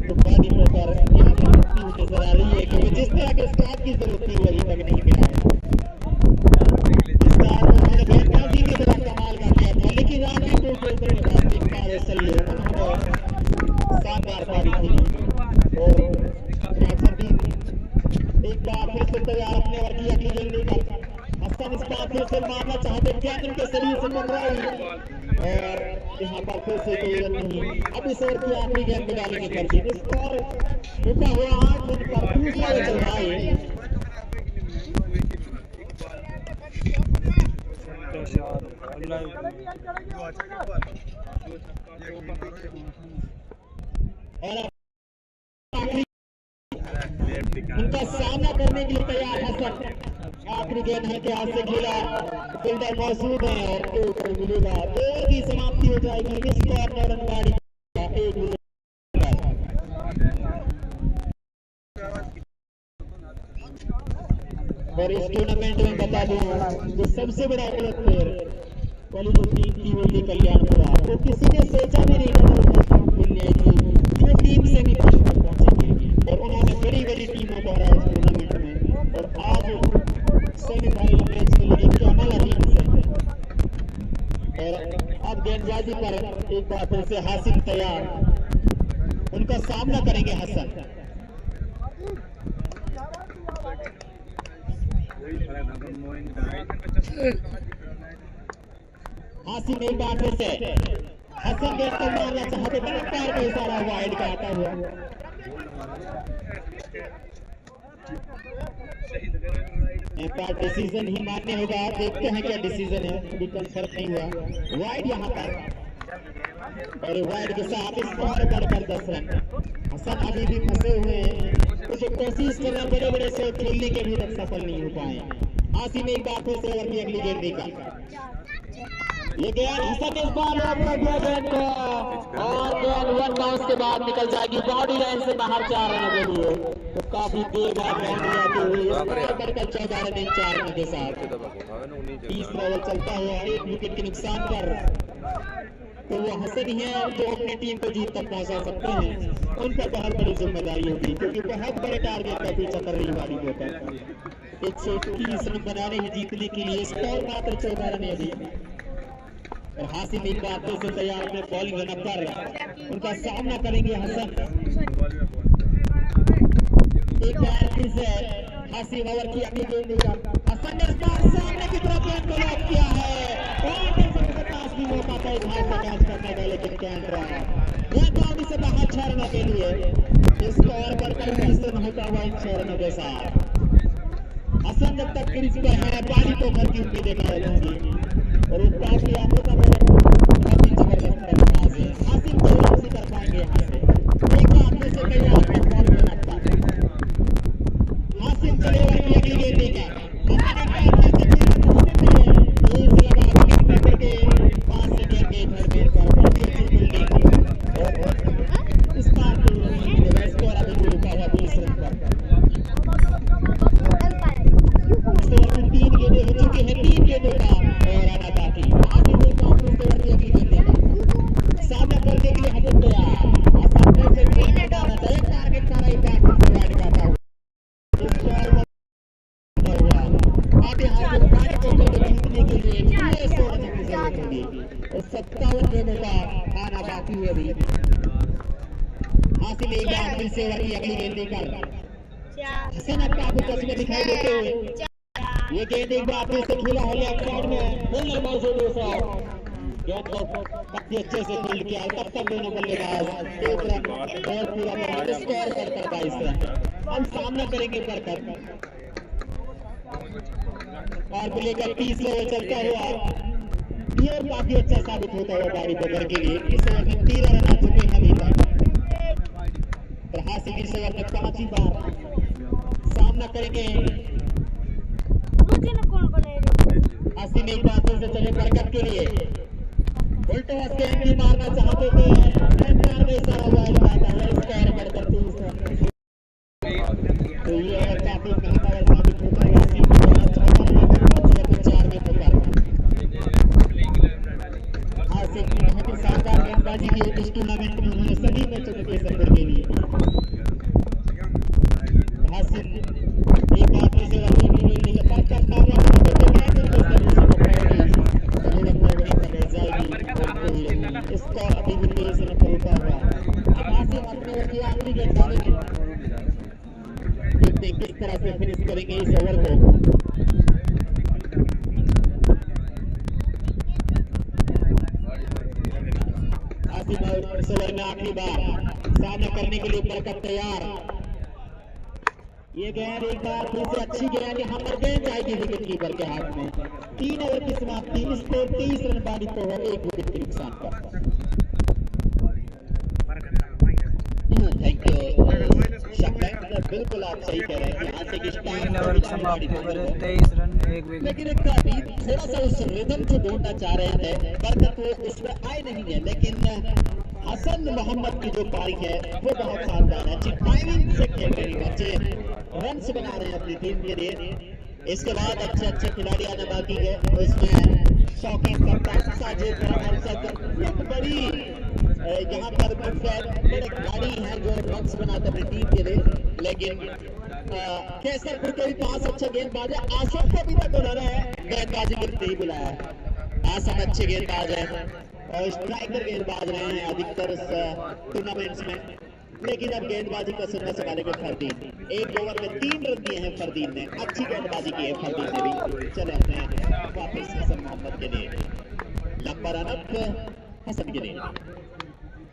तो बॉडी पर यहाँ पर नजर आ रही है क्योंकि जिस तरह के स्टार्ट की जरूरत थी वो अभी तक नहीं मिला है। स्टार्ट उन्होंने गेंदबाजी के बड़ा कमाल का किया था, लेकिन आगे को शानदार पारी थी। और एक बार फिर से तैयार अपने ओवर की अगली गेंद लेकर हसन इस बार फिर से मारना चाहते, गेंद उनके शरीर से टकराई और यहाँ पर फिर से कोई रन नहीं। अब इस ओवर की आखिरी गेंद डालेंगे करके स्कोर रुका हुआ 8 रन पर दूसरा चल रहा है। उनका सामना करने के लिए तैयार हसन। आखिरी गेंद हल्के हाथ से खेला, फील्डर मौजूद है और 2 रन मिलेगा। 2 ओवर की समाप्ति हो जाएगी। स्कोर 9 रन बारी 1 विकेट। और इस टूर्नामेंट में बता दूं जो सबसे बड़ा प्लेयर वाली जो टीम थी वो थी कल्याणपुरा। तो किसी ने सोचा भी नहीं था जो टीम सेमीफाइनल तक पहुंचेगी और उन्होंने बड़ी बड़ी टीमों को हराया इस टूर्नामेंट में। और आज सेमीफाइनल मैच के लिए केमाला टीम से और अब गेंदबाजी पर एक बार फिर से हासिल तैयार, उनका सामना करेंगे हसन। हासिल एक बार फिर से हसन गेंद को मारना चाहते थे, पैर का इशारा वाइड का आता हुआ। डिसीजन ही मानने होगा, देखते हैं क्या डिसीजन है, अभी कंफर्म नहीं हुआ। वाइड यहाँ पर और वाइड के साथ स्कोर बढ़कर 10 रन। हसन अभी भी फंसे हुए हैं, कुछ कोशिश कर रहे बड़े बड़े शॉट खेलने के भी तक सफल नहीं हो पाए। आसिम एक बार फिर से ओवर की अगली गेंद लेकर ये गेंद हसन इस बार अपना दिया गेंद को और गेंद 1 बाउंस के बाद निकल जाएगी बाउंड्री लाइन से बाहर 4 रनों के लिए। तो काफी देर बाद गेंद आती हुई बढ़कर 14 रन 4 रन के साथ 30 ओवर चलता हुआ 1 विकेट के नुकसान पर। तो वो हसन ही है जो अपनी टीम को जीत तक पहुंचा सकते हैं। उन पर बहुत बड़ी जिम्मेदारी होगी क्योंकि बहुत बड़े टारगेट का पीछा कर रही वाली होता है। 130 रन बनाने ही जीतने के लिए स्कोर मात्र 14 रन है अभी। और हासिल एक बार फिर से तैयार अपने बॉलिंग रन पर उनका सामना करेंगे हसन। एक बार फिर से हासिल ओवर की अगली गेंद लेकर हसन ने इस बार सामने की तरफ गेंद को लॉक किया है और भी मौका था इधर से कैच करने का, लेकिन कैंट रहा यह बाउंड्री से बाहर 6 रनों के लिए। स्कोर बढ़कर 20 रन होता हुआ इन 6 रनों के साथ हसन जब तक क्रीज पर है बाड़ी तो भर की उनकी देखा है और ऊपर की आंखों का बहुत ही जबरदस्त अंदाज है। हासिम तो उसी कर पाएंगे यहाँ से एक बार में से कई आंखें बॉल में लगता है। हासिम चले वाली अगली गेंद देगा के 5 सेकंड के घर में पर बहुत ही अच्छी फील्डिंग इस बार स्कोर अभी भी रुका हुआ 20 रन पर। स्कोर 3 गेंदें हो चुकी है 3 गेंदों का और आना बाकी। आगे भी कांग्रेस के वर्ग अगली गेंद सामने करने के लिए हटन तैयार सामने से गेंद डालना चाहिए टारगेट सारा ही बैट से वाइड जाता है। स्कोर आगे हाथ बाड़ी को जीतने के लिए 57 गेंदों का आना बाकी है अभी। हासिल एक बार फिर से वही अगली गेंद देकर हसन अब काफी तस्वीर दिखाई देते हुए ये गेंद एक बार फिर से खेला है लेफ्ट साइड में फुल नंबर से 200 गेंद को काफी अच्छे से फील्ड किया तब तक दोनों बल्लेबाज 1 रन और पूरा मैच स्कोर कर 22 रन। हम सामना करेंगे बरकत और प्ले का 30 लेवल चलता हुआ ये काफी अच्छा साबित होता है बारी बगर के लिए। इस ओवर में 13 रन आ चुके हैं अभी तक। हासिल इस ओवर में 5 बार सामना करेंगे। हासिल एक बार फिर से चले बरकत के लिए उल्टे हाथ से मारना चाहते थे सारा वाइड आता है स्कोर बढ़कर 30 रन। तो ये ओवर काफी महत्वपूर्ण साबित होता है। हासिल 4 में पुकार बहुत ही शानदार गेंदबाजी की इस टूर्नामेंट में उन्होंने सभी मैचों में पेश के लिए हासिल एक बार फिर से इसका अभी भी 23 रन पर रुका हुआ अब हासिल अपने ओवर की आखिरी गेंद डालेंगे। देखते हैं किस तरह से फिनिश करेंगे इस ओवर को। इस ओवर में आखिरी बार सामना करने के लिए बरकत तैयार। ये गेंद एक बार फिर से अच्छी गेंद यहाँ पर गेंद जाएगी विकेट कीपर के हाथ में। 3 ओवर की समाप्ति स्कोर 30 रन बारी तो है 1 विकेट के नुकसान पर। थैंक यू बिल्कुल आप सही कह रहे हैं कि यहाँ से 3 ओवर की समाप्ति 23 रन 1 विकेट। लेकिन एक अभी थोड़ा सा उस रिदम जो ढूंढना चाह रहे थे बरकत वो उसमें आए नहीं है लेकिन हसन मोहम्मद की जो पारी है वो बहुत शानदार है। अच्छी टाइमिंग से खेल रहे हैं बच्चे रन बना रहे हैं अपनी टीम के लिए। इसके बाद अच्छे खिलाड़ी आना बाकी है उसमें शौकीन कप्तान साजिद एक बड़ी यहाँ पर बड़े खिलाड़ी हैं जो रन बनाते अपनी टीम के लिए। लेकिन केसरपुर के भी 5 अच्छे गेंदबाज है। आसम को भी तक उन्होंने गेंदबाजी के लिए बुलाया है। आसम अच्छे गेंदबाज है और स्ट्राइकर गेंदबाज रहे हैं अधिकतर टूर्नामेंट्स में। लेकिन अब गेंदबाजी का सुनना संभालेंगे फरदीन। 1 ओवर में 3 रन दिए हैं फरदीन ने। अच्छी गेंदबाजी की है फरदीन ने भी। चले अपने वापस हसन मोहम्मद के लिए लंबा रन अप हसन के लिए।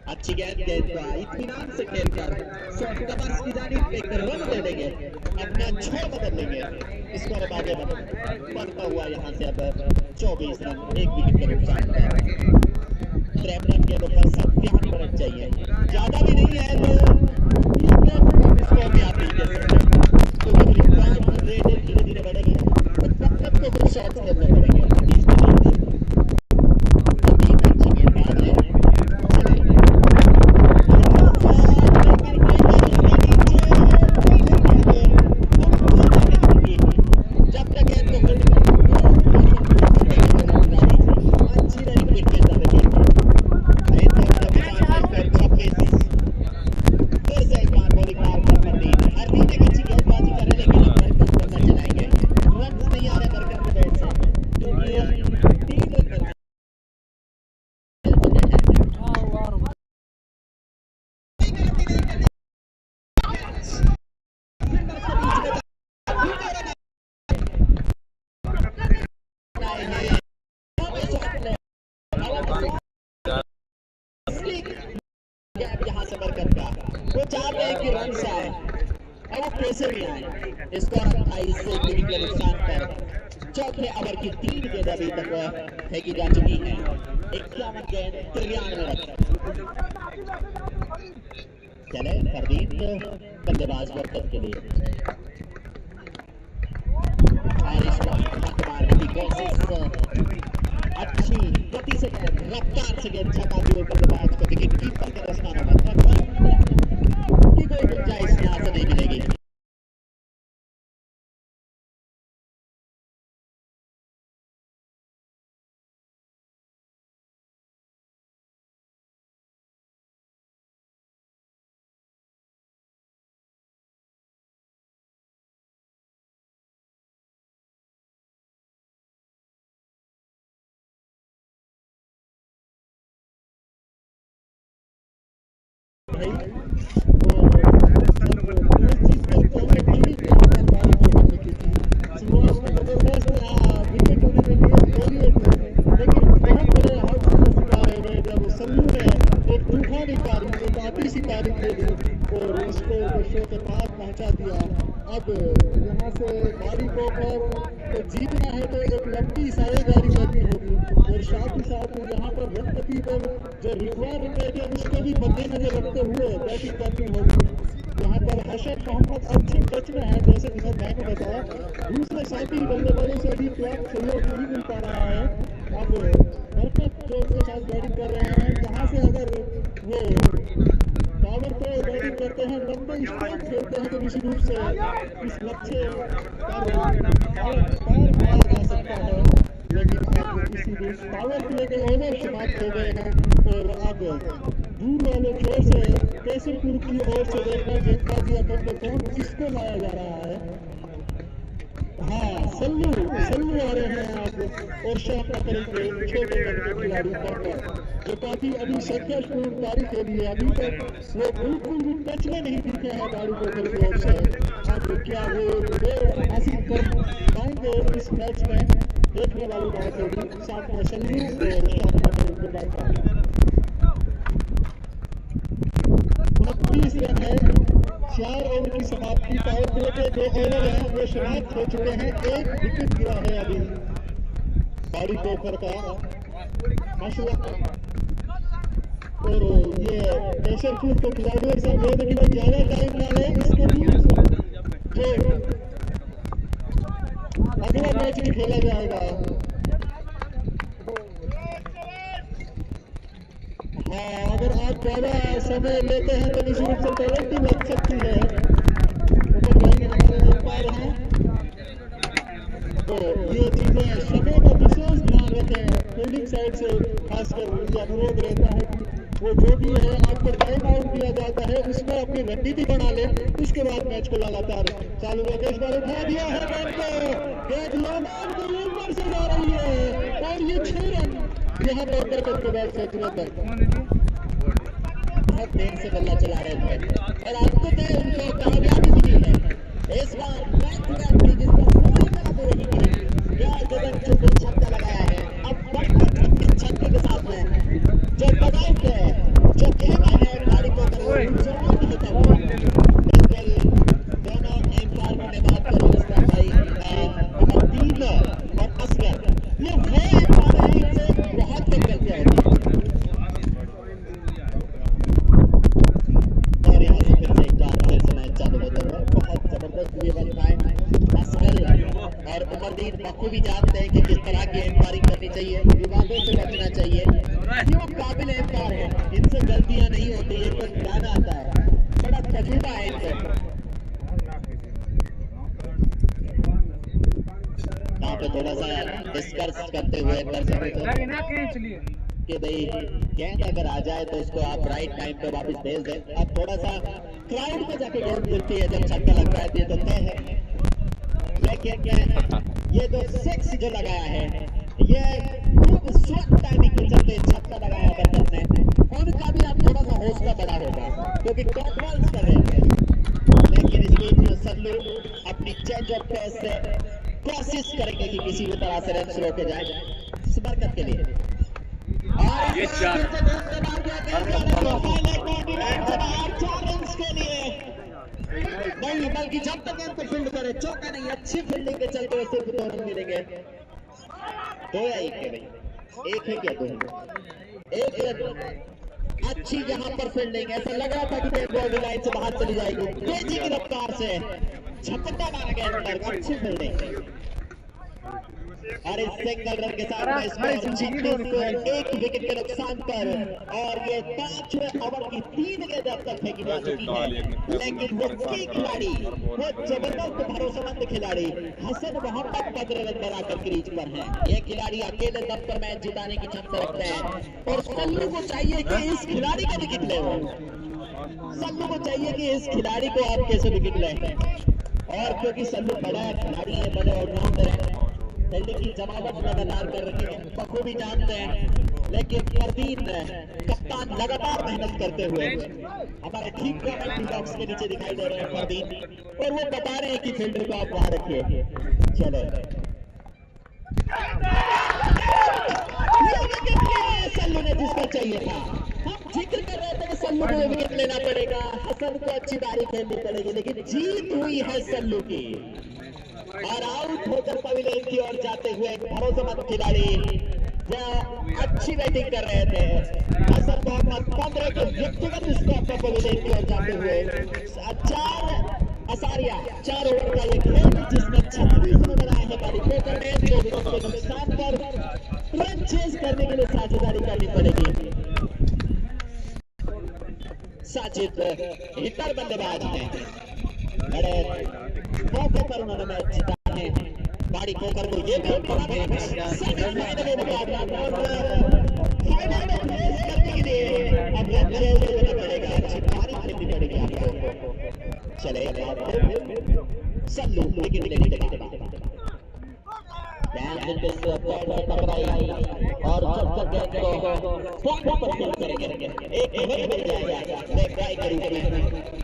अच्छी गेंद इत्मीनान से खेलकर कमर्स की जानिब एक रन दे देंगे अपना 6 बदल लेंगे। स्कोर अब आगे बढ़ता हुआ यहाँ से अब 24 रन 1 विकेट के नुकसान पर। 53 रन के ऊपर सब ध्यान बरत चाहिए ज्यादा भी नहीं है तो स्कोर में आप नहीं दे सकते तो धीरे धीरे बढ़ेगी तो कुछ शॉट्स खेलने पड़ेंगे। कैसे भी आए, स्कोर 28 विकेट के नुकसान पर चौथे ओवर की 3 गेंद अभी तक फेंकी जा चुकी है। 51 गेंद 93 रन। चले फरदीन बल्लेबाज बरकत के लिए और इस वक्त मारने की कोशिश, अच्छी गति से रफ्तार से गेंद छकाती हुई बल्लेबाज को विकेट कीपर के दस्तानों में की कोई गुंजाइश यहाँ से नहीं मिलेगी। जीतना है तो एक लंबी साझेदारी करनी होगी और साथ ही साथ यहाँ पर रनपति पर जो रिक्वायरमेंट है उसको भी मद्देनजर रखते हुए बैटिंग करनी होगी। यहाँ पर हसन मोहम्मद अच्छे टच में है, जैसे कि मैंने बताया, दूसरे साथी बल्लेबाजों से भी पर्याप्त सहयोग नहीं मिल पा रहा है। अब बरकत जो उसके साथ बैटिंग कर रहे हैं, यहाँ से अगर वो पावर पे बैटिंग करते हैं, लंबे स्ट्रोक खेलते हैं तो निश्चित रूप से इस लक्ष्य पार पाया जा सकता है। लेकिन अब किसी भी पावर प्ले के ओवर समाप्त हो गए हैं और अब दूर वाले छोर से केसरपुर की ओर से देखा दिया करते कौन किसको लाया जा रहा है। हाँ, सल्लू आ रहे हैं आप और शाह करेंगे छोटे खिलाड़ी पर जो काफी अभी संघर्षपूर्ण गाड़ी के लिए अभी तक वो बिल्कुल भी टच में नहीं दिखे हैं गाड़ी को की ओर से। अब क्या वो हासिल कर पाएंगे इस मैच में, देखने वाली बात होगी। साथ में सल्लू और शाह करेंगे बात 29 रन है, 4 ओवर की समाप्ति। पावर प्ले के 2 ओवर हैं वो समाप्त हो चुके हैं। 1 विकेट गिरा है अभी बाड़ी पोखर का मशरक और ये केसरपुर के खिलाड़ियों से 2 मिनट ज्यादा टाइम ना ले, इसके लिए जो अगला मैच भी खेला जाएगा। हाँ, अगर आप ज्यादा समय लेते हैं तो निश्चित रूप से पेनल्टी लग सकती है। तो ये चीजें समय का विशेष ध्यान रखें। फील्डिंग साइड से खासकर मुझे अनुरोध रहता है कि वो जो भी है आपको टाइम आउट दिया जाता है उसमें अपनी रणनीति बना ले, उसके बाद मैच को लगातार चालू रखें। इस बार उठा दिया है गेंद लॉमान के ऊपर से जा रही है और ये 6 रन यहाँ पर बरकत के बैट से तुरंत बहुत देर से बल्ला चला रहे थे और आपको तो उनको कामयाबी मिली है। इस बार जिसका कोई काबू नहीं की, छक्का लगाया है। अब बरकत छक्के के साथ में जो बगाई के जो खेला है गाड़ी को जवाब देता हुआ दोनों एम्पायर ने बात करी उसका भाई अमरदीन और असगर, ये वो एम्पायर है इनसे बहुत कम गलतियां होती हैं। और यहाँ से फिर से एक बार फिर से मैच चालू होता हुआ बहुत जबरदस्त ये बन पाए। असगर और उमरदीन बखूबी जानते हैं कि किस तरह की एम्पायरिंग करनी चाहिए, विवादों से बचना चाहिए। ये काबिल एम्पायर है, इनसे गलतियां नहीं होती, इनको ध्यान आता है, बड़ा तजुर्बा है इनसे। यहाँ पे थोड़ा सा डिस्कस करते हुए कि भाई गेंद अगर आ जाए तो उसको आप राइट टाइम पे वापस भेज दें। अब थोड़ा सा क्राउड में जाके गेंद मिलती है, जब छक्का लगता है तो ये तो तय है। लेकिन ये जो 6 जो लगाया है ये खूब स्वस्थ टाइमिंग के चलते छक्का लगाया बरकत ने, उनका भी अब थोड़ा सा हौसला बड़ा होगा क्योंकि टॉप कर रहे हैं। लेकिन इस बीच में सल्लू अपनी चेंज ऑफ पेस से कोशिश करेंगे कि किसी भी तरह से रन रोके जाए बरकत के लिए। और ये 4 रन के लिए नहीं, बल्कि जब तक गेंद को फील्ड करे, चौका नहीं, अच्छी फील्डिंग के चलते हुए सिर्फ 2 रन मिलेंगे। 2 या 1 है भाई, 1 है क्या 2? 1 रन। अच्छी यहाँ पर फील्डिंग, ऐसा लग रहा था कि गेंद बॉल लाइन से बाहर चली जाएगी, तेजी की रफ्तार से झपट्टा मारा गया अंदर, अच्छी फील्डिंग। और इस सिंगल रन के साथ में स्कोर 36 1 विकेट के नुकसान पर। और ये 5वें ओवर की 3 गेंदें अब तक फेंकी जा चुकी है, लेकिन वो खिलाड़ी, वो जबरदस्त भरोसेमंद खिलाड़ी हसन मोहम्मद 15 रन बनाकर क्रीज पर है। ये खिलाड़ी अकेले दम पर मैच जिताने की क्षमता रखता है और सल्लू को चाहिए कि इस खिलाड़ी का विकेट ले। सल्लू को चाहिए कि इस खिलाड़ी को आप कैसे विकेट लें, और क्योंकि सल्लू बड़ा खिलाड़ी है, बड़े ऑलराउंडर है, फील्डिंग की जमावट लगातार कर रही है, बखूबी जानते हैं। लेकिन परदीन कप्तान लगातार मेहनत करते हुए हमारे ठीक बॉक्स के नीचे दिखाई दे रहे हैं परदीन, और वो बता रहे हैं कि फील्डर को आप बाहर रखिए। चले सल्लू ने जिसका चाहिए था, हम जिक्र कर रहे थे कि सल्लू को विकेट लेना पड़ेगा, हसन को अच्छी बारी खेलनी पड़ेगी, लेकिन जीत हुई है सल्लू की। और आउट होकर पवेलियन की ओर जाते हुए भरोसेमंद खिलाड़ी जो अच्छी बैटिंग कर रहे थे, हसन मोहम्मद 15 के व्यक्तिगत स्कोर पर पवेलियन की ओर जाते हुए 4 ओवर का ये खेल जिसमें 36 रन बनाए हैं बारी पोकर में, 2 विकेट के नुकसान पर रन चेज करने के लिए साझेदारी करनी पड़ेगी। साजिद हिटर बल्लेबाज हैं, बड़े मौके पर उन्होंने मैच जीता है। गाड़ी खोकर को ये भी फाइनल में करने के लिए अब देना पड़ेगा, अच्छी बारी खेलनी पड़ेगी आपको। चले सल्लू विकेट लेने के बाद टकराई और जब तक गेंद को पॉइंट पर खेल करेंगे, एक ओवर मिल जाएगा लेग ड्राइव करेंगे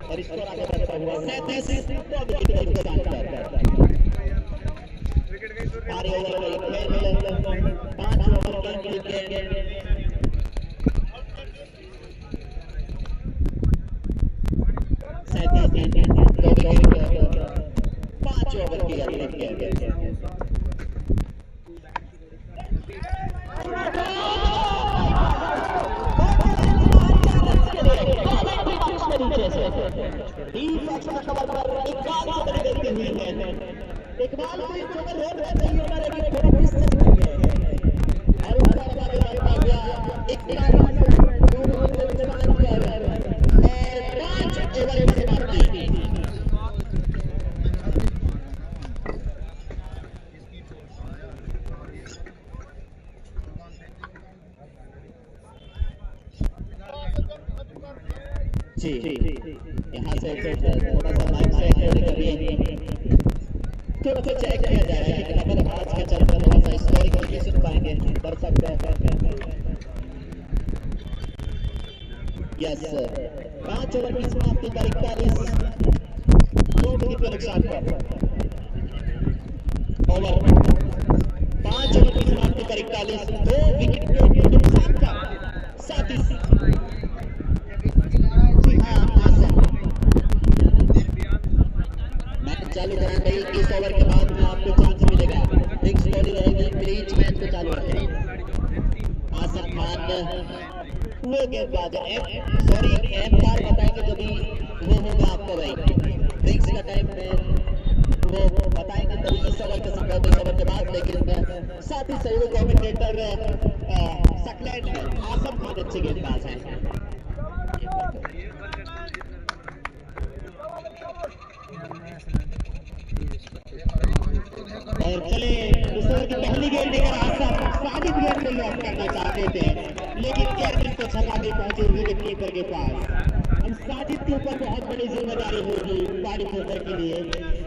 और इसको आगे बढ़ता हुआ 37 विकेट के नुकसान पर। सारे ओवर में खेल 5 ओवर के लिए 5 ओवर की गेंद। इकबाल को एक ओवर और रहता ही हमारे लिए थोड़ा मिस हो गया और उसका हमारे पास गया इकबाल और 5 ओवर की समाप्ति। जी यहाँ से थोड़ा सा माइक से कभी थोड़ा सा चेक किया जा रहा है कि खबर आज के चलते थोड़ा सा स्कोरिंग नहीं सुन पाएंगे दर्शक। यस 5 ओवर की समाप्ति पर 41 2 विकेट के नुकसान पर। ओवर 5 ओवर की समाप्ति पर 41 2 विकेट के नुकसान पर 37। चालू करा गई, इस ओवर के बाद में आपको चांस मिलेगा, एक स्कोरी रहेगी, प्लीज मैच को चालू रखें। आसम खान वो गेंदबाज एम्पायर बताएंगे जो भी वो होगा आपको भाई ड्रिंक्स का टाइम में वो बताएंगे तभी इस ओवर के संभव इस ओवर के बाद। लेकिन साथ ही सहयोगी कमेंटेटर सकलैंड आसम खान अच्छे गेंदबाज हैं। और चले इस ओवर की पहली गेंद लेकर आसम साजिद गेंद को लॉक करना चाहते थे, लेकिन कैप्टन को छक्का नहीं पहुंचे विकेट कीपर के पास। अब साजिद के ऊपर बहुत बड़ी जिम्मेदारी होगी बारी पोकर के लिए,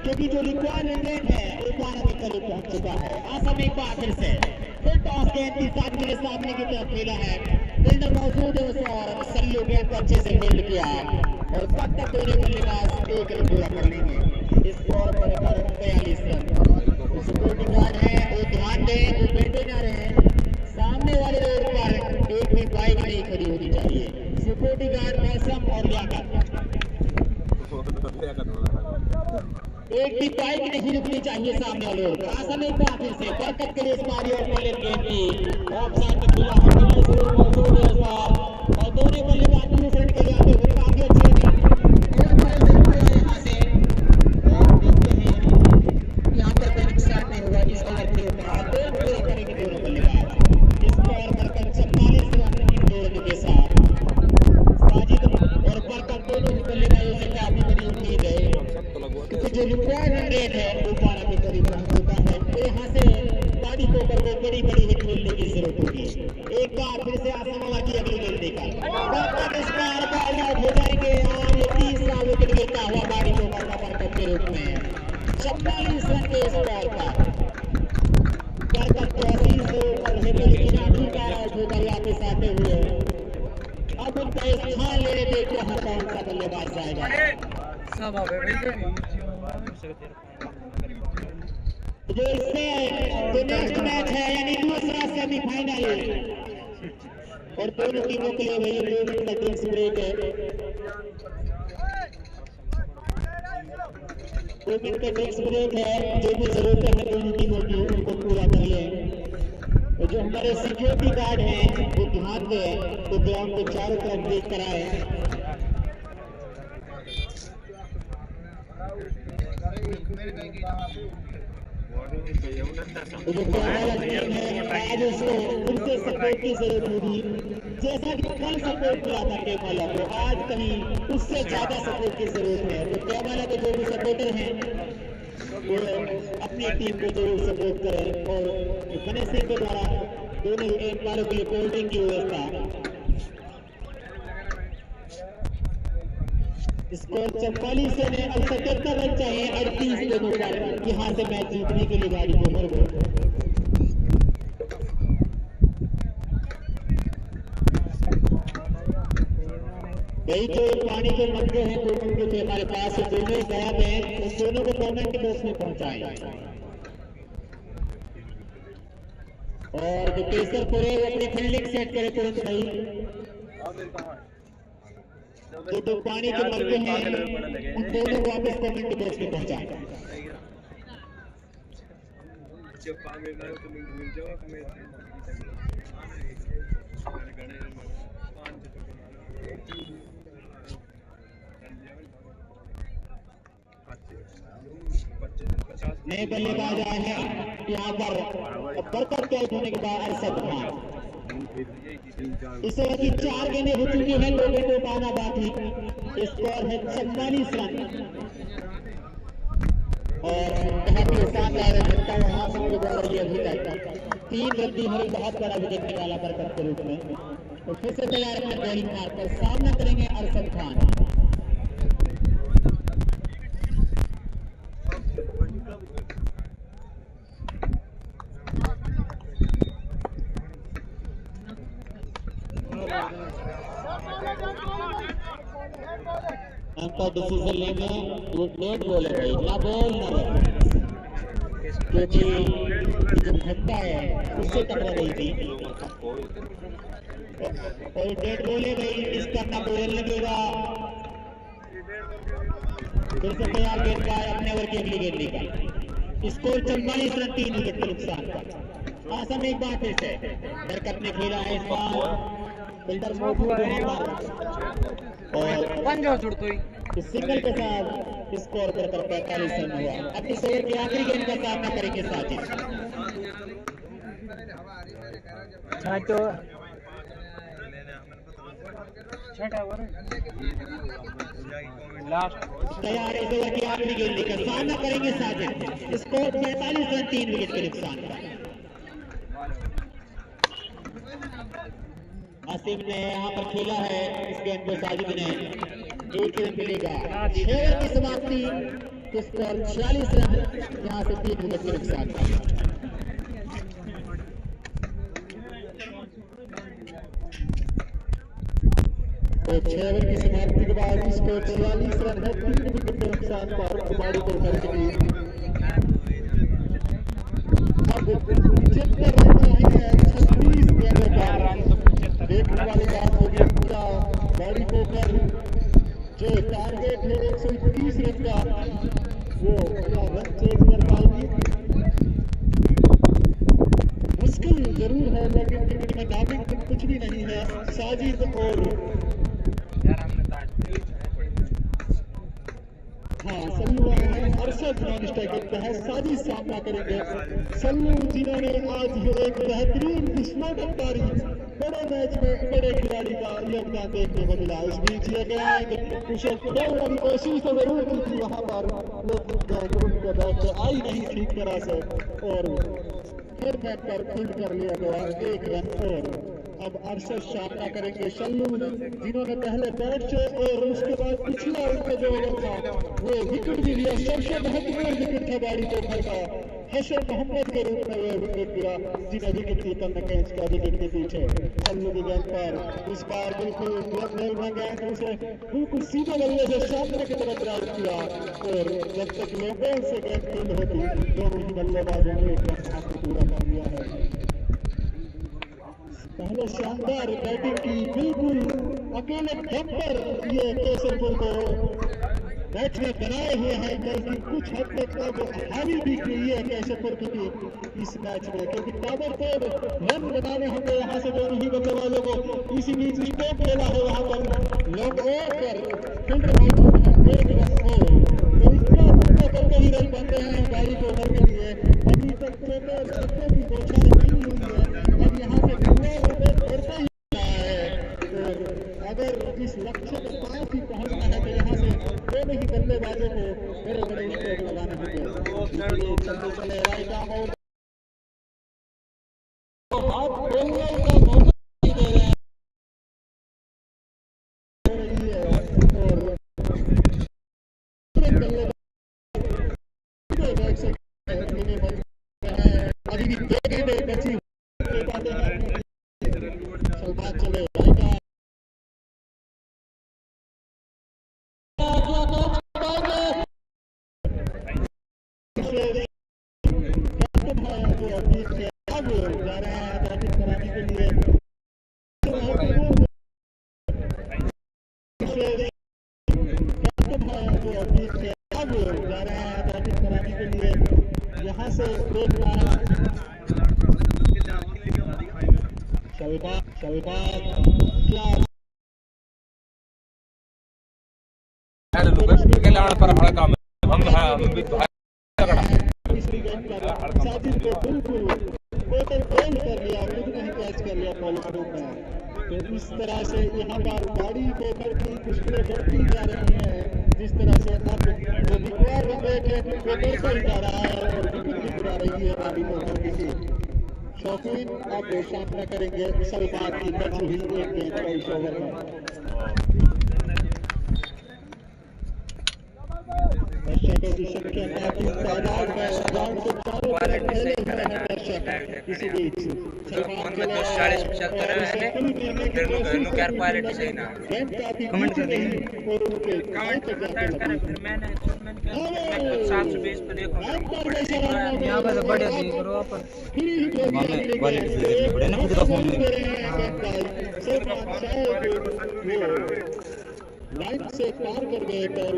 क्योंकि जो रिक्वायरमेंट है रिक्वायरमेंट अभी करीब पहुंच चुका है। आसम एक बार फिर से टॉस गेंद की साथ मेरे सामने की तरफ खेला है, फील्डर मौजूद है और सल्लू गेंद को अच्छे से फील्ड किया और तब तक दोनों बल्लेबाज एक रन पूरा कर लेंगे। स्कोर पर 42 रन। सिक्योरिटी गार्ड है वो ध्यान दें, वो बैठे ना रहे, सामने वाले रोड पर एक भी बाइक नहीं खड़ी होनी चाहिए। सिक्योरिटी गार्ड मौसम और लियाकत एक भी बाइक नहीं रुकनी चाहिए सामने वालों को। आसान एक बार फिर से बरकत के लिए इस पारी और बॉलिंग गेम की ऑफसाइड में खुला है, बल्ले जरूर मौजूद है इस बार और दोनों बल्लेबाज दूसरे सेट के लिए आते हुए काफी अच्छे हैं। एक बॉल से हुआ यहाँ से और देखते हैं यहाँ पर कोई नुकसान नहीं होगा इस ओवर के ऊपर। दो पूरा करेंगे दोनों बल्लेबाज। इस पर बरकत 44 रन इन दोनों के साथ। साजिद और बरकत दोनों ही बल्लेबाजों से काफी बड़ी उम्मीद है क्योंकि जो रिक्वायर्ड रेट है वो 12 के करीब पहुंच चुका है। तो यहाँ से बाड़ी कोकर को बड़ी बड़ी हिट खेलने की जरूरत होगी। एक बार फिर से आसमाना की अगली गेंद निकाल बरकत इस बार बॉल आउट हो जाएंगे और ये तीसरा विकेट गिरता हुआ बाड़ी कोकर का बरकत के रूप में 44 रन के स्कोर पर बरकत 80 से ऊपर है लेकिन आखिरी बार आउट होकर वापस आते हुए अब उनका स्थान लेने देखते हैं कौन सा बल्लेबाज जाएगा। जो इससे जो नेक्स्ट मैच है यानी दूसरा सेमीफाइनल और दोनों टीमों के लिए वही 2 मिनट का ड्रिंक्स ब्रेक है। 2 मिनट का ड्रिंक्स ब्रेक है। जो भी जरूरतें हैं दोनों टीमों की उनको पूरा कर लें। और जो हमारे सिक्योरिटी गार्ड हैं वो ध्यान दें तो ग्राउंड को चारों तरफ देख कर आए। आज उसको उनसे सपोर्ट की जरूरत होगी जैसा कि कल सपोर्ट किया था टेमाला को, आज कहीं उससे ज्यादा सपोर्ट की जरूरत है। तो टेमाला के जो भी सपोर्टर हैं वो अपनी टीम को जरूर सपोर्ट करें और गणेश सिंह के द्वारा दोनों एम्पायरों के लिए कोल्ड ड्रिंक की व्यवस्था। स्कोर 44 से अब 77 रन चाहिए 38 दोनों पर यहाँ से मैच जीतने के लिए गाड़ी को भर वही जो पानी के मग्गे हैं दोनों के थे हमारे पास दोनों गायब हैं उन दोनों को कमेंट बॉक्स में पहुंचाएं। और जो केसरपुर है वो अपनी फील्डिंग सेट करे तुरंत भाई। जो पानी के मग्गे हैं उन दोनों को वापस कमेंट बॉक्स में पहुंचाएं। नए बल्लेबाज आए हैं यहाँ पर बरकत के आउट होने के बाद अरशद खान। इस तरह की 4 गेंदें हो चुकी हैं, 2 गेंदों पाना बाकी। स्कोर है 44 रन और बहुत ही शानदार रखता है हासिल के द्वारा ये अभी तक 3 रद्दी हरी बहुत बड़ा विकेट निकाला बरकत के रूप में। और फिर से तैयार अपने बॉलिंग मार कर सामना करेंगे अरशद खान। अंतर डिसीजन लेंगे वो नेट बोले भाई ना बोल ना क्योंकि जो घंटा है उससे टकरा गई थी और नेट बोले भाई इसका ना बोल लगेगा। फिर से तैयार गेंदबाज अपने ओवर की अगली गेंद निकाल। स्कोर 44 रन 3 विकेट के नुकसान पर। आसम एक बार फिर से बरकत ने खेला है इस बार फिल्डर मौजूद है और इस सिंगल के साथ स्कोर पर 45 रन हुआ। अब इस ओवर की आखिरी गेंद का सामना करेंगे साजिद। तैयार इस ओवर की आखिरी गेंद का सामना करेंगे साजिद। स्कोर 45 रन 3 विकेट के नुकसान पर। आसिफ ने यहाँ पर खेला है इस गेंद को साजिद ने 1 रन मिलेगा। 6 ओवर की समाप्ति स्कोर 46 रन यहाँ से 3 विकेट के नुकसान। तो 6 ओवर की समाप्ति के बाद स्कोर 46 रन है 3 विकेट के नुकसान पर कुमारी को घर की टीम। अब जितने रन चाहिए 36 गेंदों पर देखने वाली बात होगी पूरा बॉडी को कर जो टारगेट है 121 रन कुछ भी नहीं है। साजिद और हाँ सल्लू आए हैं, अरशद नॉन स्ट्राइकर पे है, साजिद सामना करेंगे। सल्लू जिन्होंने आज एक बेहतरीन विस्फोटकारी बड़े मैच में बड़े खिलाड़ी का योगदान देखने को मिला। इस बीच ये गया उसे दौड़ने की कोशिश तो जरूर की थी वहां पर, लेकिन उनके बैट पे आई नहीं ठीक तरह से और फिर बैट पर फील्ड कर लिया गया 1 रन। और अब अरशद सामना करेंगे सल्लू जिन्होंने पहले बैट से और उसके बाद पिछला उनका जो ओवर था वो विकेट भी लिया। सबसे महत्वपूर्ण विकेट था बाड़ी तोहफा का, हसन मोहम्मद के रूप में वो विकेट गिरा जिन्हें विकेट कीपर ने कैच किया विकेट के पीछे। सल्लू की गेंद पर इस बार बिल्कुल गेंद उसे बिल्कुल सीधे बल्ले से सामने की तरफ ड्राइव किया और जब तक लोगों से गेंद फील्ड होती दोनों ही बल्लेबाजों ने एक रन हासिल पूरा कर लिया है। पहले शानदार बैटिंग की, बिल्कुल अकेले दम पर ये केसरपुर को मैच में बनाए हुए हैं, बल्कि कुछ हद तक अब हावी भी की है केसरपुर की टीम इस मैच में, क्योंकि ताबड़तोड़ रन बनाने होंगे यहाँ से दोनों ही बल्लेबाजों को। इसी बीच स्टॉप खेला है वहां पर लोग और फील्डर मौजूद है 1 रन और इतना धक्का करके ही रन बन रहे हैं गाड़ी को ओवर के लिए। अभी तक चौकर छक्के की बौछारें नहीं हुई है, अब यहाँ से करता ही है। अगर इस लक्ष्य के पास ही पहुंचना है तो यहाँ से दोनों ही बल्लेबाजों को बड़े बड़े स्ट्रोक लगाने होंगे। चलते चले राइट आर्म और हाथ बोलने का मौका नहीं दे रहे हैं और अभी भी 2 गेंदें बची पाते हैं। सलमान चले यहाँ से देखना है साजिद को बिल्कुल टोटल फेल कर लिया, खुद नहीं कैच कर लिया पॉलिथीन में। तो इस तरह से यहाँ पर गाड़ी को बढ़ती मुश्किलें बढ़ती जा रही हैं, जिस तरह से अब जो विकवार विकेट है वो बढ़ता ही जा रहा है और विकेट भी गिरा रही है गाड़ी को बढ़ती थी। शौकीन अब सामना करेंगे सलमान की बची हुई 1 गेंद का इस ओवर में। दर्शकों की संख्या काफी तादाद में ग्राउंड के चारों तरफ फैले हुए हैं दर्शक। इसी बीच सलमान के लिए गेंद काफी कमेंट नहीं और उनके कमेंट कर फिर मैंने 720 पे देखो यहां पर बड़े नहीं करो पर क्वालिटी देखनी पड़े ना खुद का फोन में सलमान साहब लाइन से पार कर गए पर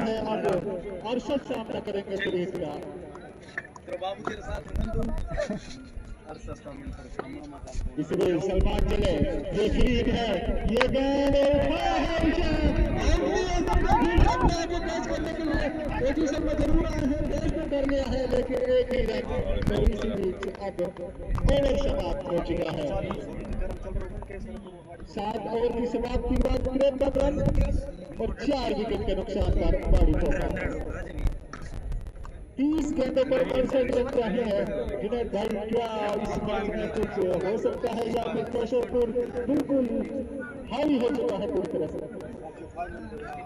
है। अब अरशद सामना करेंगे सुरेश का। इसलिए सलमान चले ये फ्रीड है, ये गेंद करने के लिए पोजीशन में जरूर आए हैं, बैट में कर लिया है लेकिन 1 ही रन। तो इसी बीच अब ओवर समाप्त हो चुका है। 7 ओवर की समाप्ति के बाद 53 रन और 4 विकेट के नुकसान पर बाड़ी तोहफा। 30 गेंदों पर 65 रन चाहिए। जिन्हें भाई क्या इस मैच में कुछ हो सकता है या फिर केशरपुर बिल्कुल हावी हो चुका है पूरी तरह से।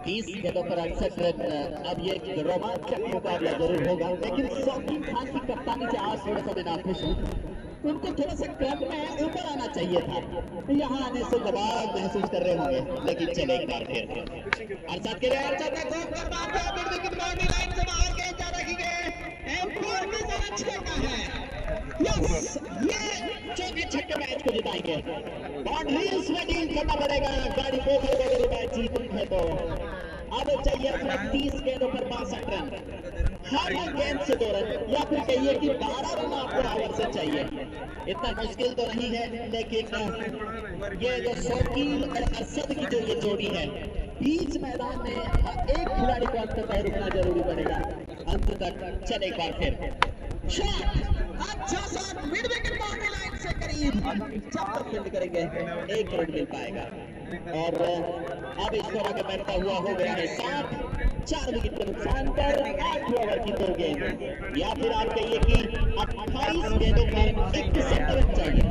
30 गेंदों पर 68 रन। अब ये रोमांचक मुकाबला जरूर होगा, लेकिन शौकीन खान की कप्तानी से आज थोड़ा सा मैं नाखुश हूँ। उनको थोड़ा सा क्रम में ऊपर आना चाहिए था, यहाँ आने से दबाव महसूस कर रहे होंगे, लेकिन चले एक बार फिर अरशद के लिए अरशद ने विकेट लाइन से बाहर गेंद जा रही है। एम्पायर की तरफ छक्का है। यस, ये चौके छक्के मैच को जिताएंगे। बाउंड्रीज में डील करना पड़ेगा, गाड़ी को अगर मैच जीतनी है तो अब चाहिए अपने 30 गेंदों पर 62 रन, हर गेंद से 2 रन, या फिर कहिए कि 12 रन आपको ओवर से चाहिए। इतना मुश्किल तो नहीं है, लेकिन ये जो शौकीन और असद की जो ये जोड़ी है बीच मैदान में, एक खिलाड़ी को अंत तक रुकना जरूरी पड़ेगा। अंत तक चले एक बार फिर शॉट, अच्छा shot, mid wicket boundary line से करीब, जब तक फील्ड करेंगे 1 रन मिल पाएगा। और अब स्कोर आगे बढ़ता हुआ हो गया है 7, 4 विकेट के नुकसान पर 8 ओवर की 2 गेंद, या फिर आप कहिए कि 28 गेंदों पर 61 रन चाहिए।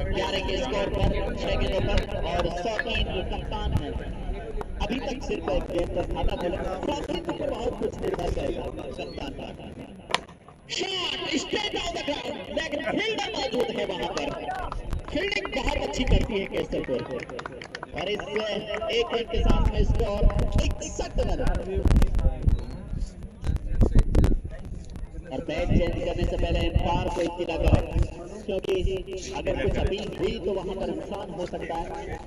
11 के स्कोर पर 6 गेंदों पर, और शौकीन कप्तान है, अभी तक सिर्फ एक गेंद का खाता खोला, शौकीन पर बहुत कुछ निर्भर करेगा कप्तान का। Shot straight on the ground, लेकिन फील्डर मौजूद है वहां पर, फील्डिंग बहुत अच्छी करती है केसरपुर, और इस एक रन के साथ में स्कोर 61 रन। और बैट चेंज करने से पहले अंपायर को इत्तला करें, क्योंकि अगर कुछ अपील हुई तो वहां पर नुकसान हो सकता है।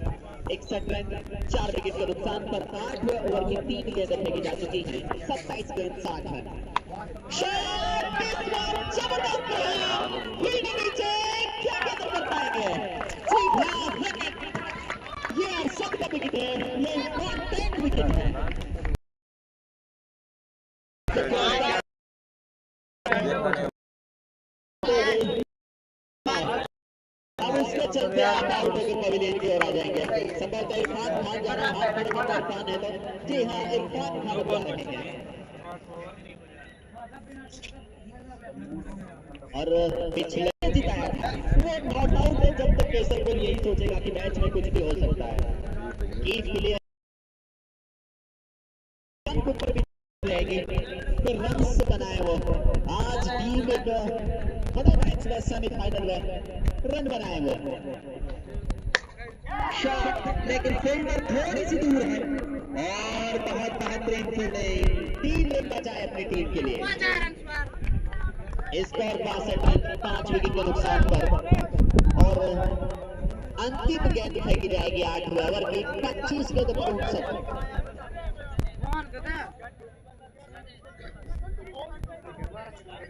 61 रन 4 विकेट के नुकसान पर 8वें ओवर की 3 गेंदें फेंकी जा चुकी हैं, 27 गेंद 60 रन। शॉट इस बार जबरदस्त है, फील्ड नीचे, क्या गेंद कर पाएंगे? सीधा विकेट, ये सबका विकेट है, ये इंपॉर्टेंट विकेट है। अब उसके चलते आप आउट होकर पवेलियन की ओर आ जाएंगे। संभवतः इरफान खान जाना हाथ पर कप्तान है, तो जी हाँ, इरफान खान जा रहे हैं। और पिछले जिताया था वो नॉट आउट है, जब तक केसरपुर यही सोचेगा कि मैच में कुछ भी हो सकता है, की प्लेयर ऊपर भी रहेगी, फिर रन्स बनाए वो। आज टीम एक बड़ा मैच में सेमीफाइनल में रन बनाए वो। शॉट, लेकिन फील्डर थोड़ी सी दूर है, और बहुत बेहतरीन फील्डिंग, 3 रन बचाए अपनी टीम के लिए। स्कोर 62 रन 5 विकेट के नुकसान पर, और अंतिम गेंद फेंकी जाएगी 8वें ओवर की 25 गेंद पर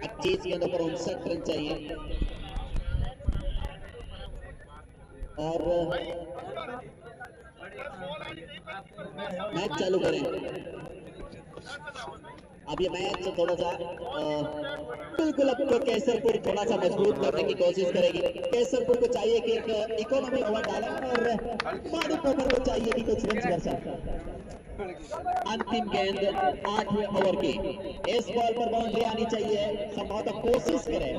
25 गेंदों पर 59 रन चाहिए। और मैच चालू करें। अब ये मैच थोड़ा सा बिल्कुल अब तो केसरपुर थोड़ा सा मजबूत करने की कोशिश करेगी। केसरपुर को चाहिए कि एक इकोनॉमी ओवर डालें, और मानिक ओवर को चाहिए कि कुछ रन कर सकते। अंतिम गेंद 8वें ओवर की, इस बॉल पर बाउंड्री आनी चाहिए, संभवतः कोशिश करें।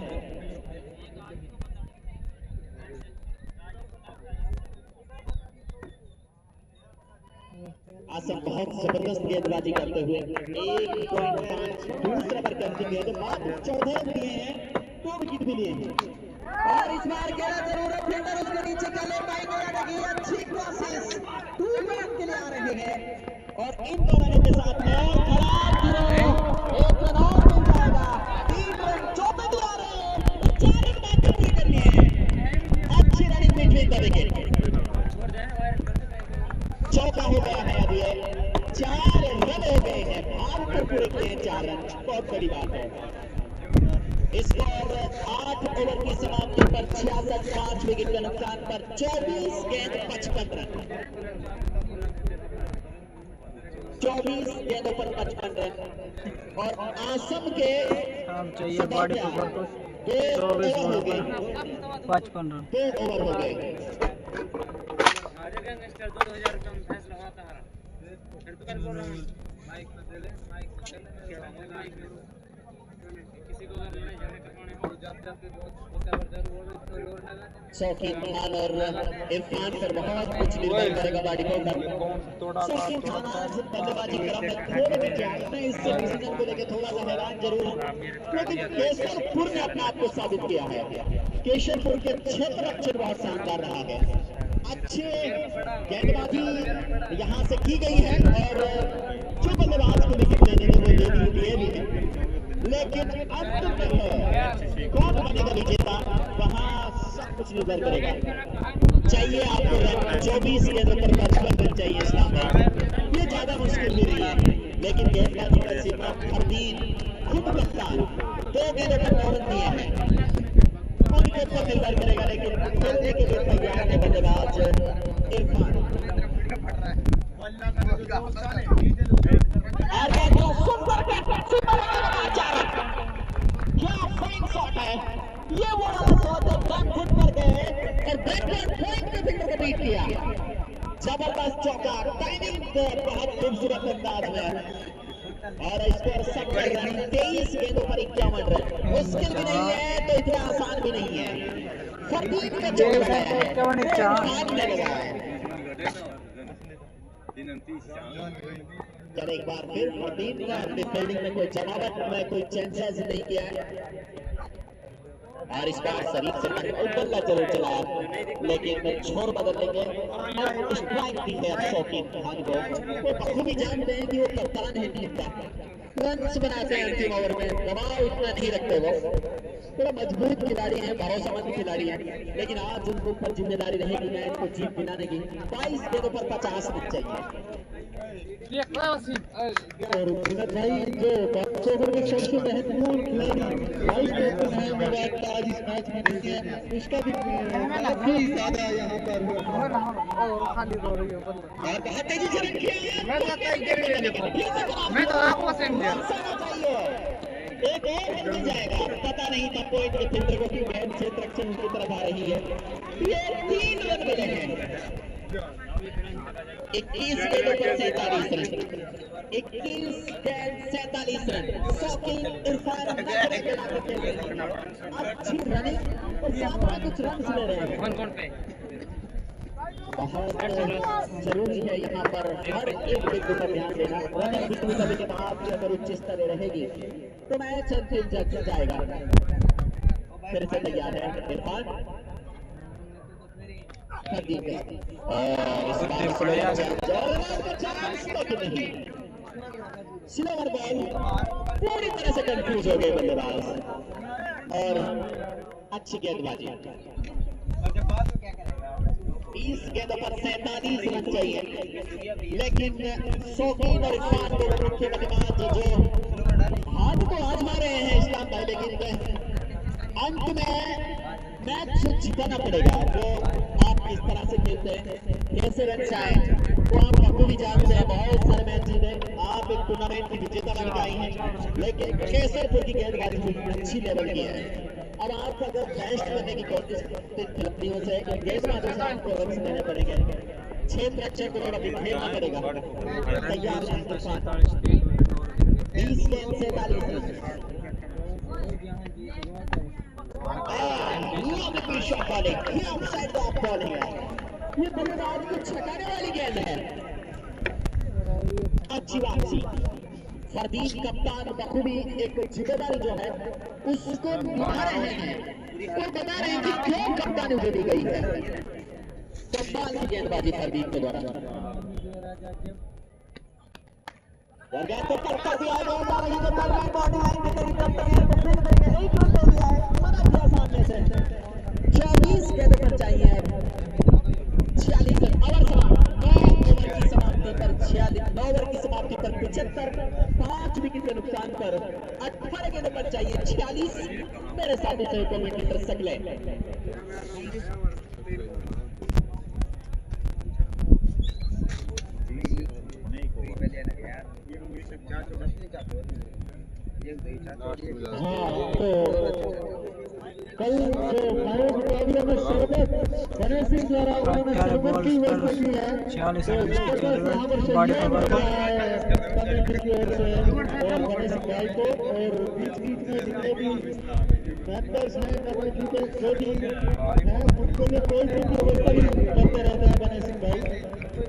आसम बहुत जबरदस्त गेंदबाजी करते हुए 1.5 दूसरा पर करती गेंद, मात्र 14 रन दिए हैं, 2 विकेट भी लिए हैं। और इस बार खेला जरूरत, फील्डर उसके नीचे क्या ले पाएंगे या नहीं? अच्छी कोशिश, 2 रन के लिए आ रहे हैं, और इन दोनों के साथ में और खराब गिरो, 1 रन और मिल जाएगा। 3 रन 14 भी आ रहे हैं, 4 रन बाकी पूरी करनी है। अच्छी रनिंग बिटवीन द विकेट, चौका हो गया है। अब ये 4 रन हो गए हैं, भाग कर पूरे किए 4 रन, बहुत बड़ी बात है। स्कोर 8 ओवर की समाप्ति पर 66, 5 विकेट के नुकसान पर 24 गेंद 55 रन, 24 गेंदों पर 55 रन। और आसम के चाहिए बॉडी ओवर को 2 ओवर हो गए, 55 रन, 2 ओवर हो गए। शौकीन खान और इरफान पर बहुत कुछ निर्भर करेगा बॉडी पर। शौकीन खान आज बल्लेबाजी क्रम में थोड़े भी जागते हैं, इससे डिसीजन को लेकर थोड़ा सा हैरान जरूर है, लेकिन केसरपुर ने अपने आप को साबित किया है। केसरपुर के क्षेत्र रक्षण बहुत शानदार रहा है, अच्छे गेंदबाजी यहाँ से की गई है, और जो बल्लेबाज को विकेट लेने के वो लेनी दिए भी है, लेकिन अंत में कौन बनेगा विजेता वहाँ सब कुछ निर्भर करेगा। चाहिए आपको रन 24 गेंदों पर 55 रन चाहिए इस्लाम में, ये ज्यादा मुश्किल भी नहीं है, लेकिन गेंदबाजी का सीमा फरदीन खुद कप्तान 2 गेंदों पर 9 रन दिए हैं। उम्र के ऊपर निर्भर करेगा, लेकिन खेलने के लिए तैयार है बल्लेबाज इरफान। और देखो सुंदर क्या फाइन शॉट है ये, वो वाला शॉट है, बैक फुट पर गए और बैकवर्ड पॉइंट के फील्डर को बीट किया। जबरदस्त चौका, टाइमिंग बहुत खूबसूरत अंदाज में। और स्कोर 70 रन, 23 गेंदों पर 51 रन। मुश्किल भी नहीं है तो इतना आसान भी नहीं है। फरदीन ने जो लगाया है चल एक बार फिर फरदीन ने अपनी फील्डिंग में कोई जमावट में कोई चेंजेस नहीं किया है। और इस बार शरीर से बल्ला जरूर चलाया, लेकिन छोर बदल लेंगे। स्ट्राइक दी है शौकीन खान को, वो बखूबी जानते हैं कि वो कप्तान है टीम का, रन्स बनाते हैं अंतिम ओवर में, दबाव उतना नहीं रखते। वो थोड़ा मजबूत खिलाड़ी है, भरोसेमंद खिलाड़ी है, लेकिन आज उनको ऊपर जिम्मेदारी रहेगी मैच को जीत दिलाने की। 22 गेंदों पर 50 रन चाहिए। और विनोद भाई जो 5 ओवर में सबसे महत्वपूर्ण खिलाड़ी आज इस मैच में नहीं है, उसका भी काफी ज्यादा यहाँ पर बहुत तेजी से एक और मिल जाएगा, पता नहीं था पॉइंट के फील्डर को कि बैट क्षेत्र रक्षण उनकी तरफ आ रही है। ये 3 रन मिले हैं। 21 गेंदों पर 47 रन, 21 गेंद 47 रन। शौकीन इरफान अच्छी रनिंग और साथ में कुछ रन ले रहे हैं। बहुत जरूरी है यहाँ पर हर एक बिंदु पर ध्यान देना। रनिंग बिंदु का लेकिन आपकी अगर उच्च स्तरीय रहेगी तो मैच अंतिम जग जाएगा। फिर से तैयार है इरफान। स्लोवर बॉल पूरी तरह से कंफ्यूज हो गए बल्लेबाज और अच्छी गेंदबाजी। 20 गेंदों पर 47 रन चाहिए, लेकिन शौकीन और इरफान को मुख्य बल्लेबाज जो हाथ को आजमा रहे हैं इस्लाम भाई, लेकिन अंत में मैच जिताना पड़ेगा। वो आप किस तरह से खेलते हैं, कैसे रन चाहे, वो आप बखूबी जानते हैं। बहुत सारे मैच जीते, आप एक टूर्नामेंट की विजेता बन के आई हैं, लेकिन केसरपुर की गेंदबाजी अच्छी लेवल की है। अब आप अगर बेस्ट करने की कोशिश खिलाड़ियों से गेंदबाजों से आपको रन देने पड़ेंगे, क्षेत्र रक्षक को थोड़ा बिखेरना पड़ेगा। तैयार 20 गेंद 47 रन। ये बल्लेबाज को छकाने वाली गेंद है। अच्छी वापसी, फरदीन कप्तान बखूबी एक जिम्मेदारी जो है उसको निभा रहे हैं और बता रहे हैं कि क्यों कप्तानी उसे दी गई है। कप्तान की गेंदबाजी फरदीन के द्वारा बॉडी लाइन के करीब सामने से 24 गेंदों पर चाहिए। 46 रन। ओवर की समाप्ति पर 46, 9 ओवर की समाप्ति पर 75, 5 विकेट के नुकसान पर 18 गेंदों पर चाहिए 46। मेरे साथी से कमेंटेटर सकले कल जो फाइनल मुकाबले में शरबत गणेश सिंह द्वारा उन्होंने शरबत की व्यवस्था की है, कमेंट्री की ओर से और गणेश सिंह भाई को, और बीच बीच में जितने भी मेंबर्स हैं कमेंट्री के जो भी हैं उनके लिए कोई भी व्यवस्था भी करते रहते हैं गणेश सिंह भाई,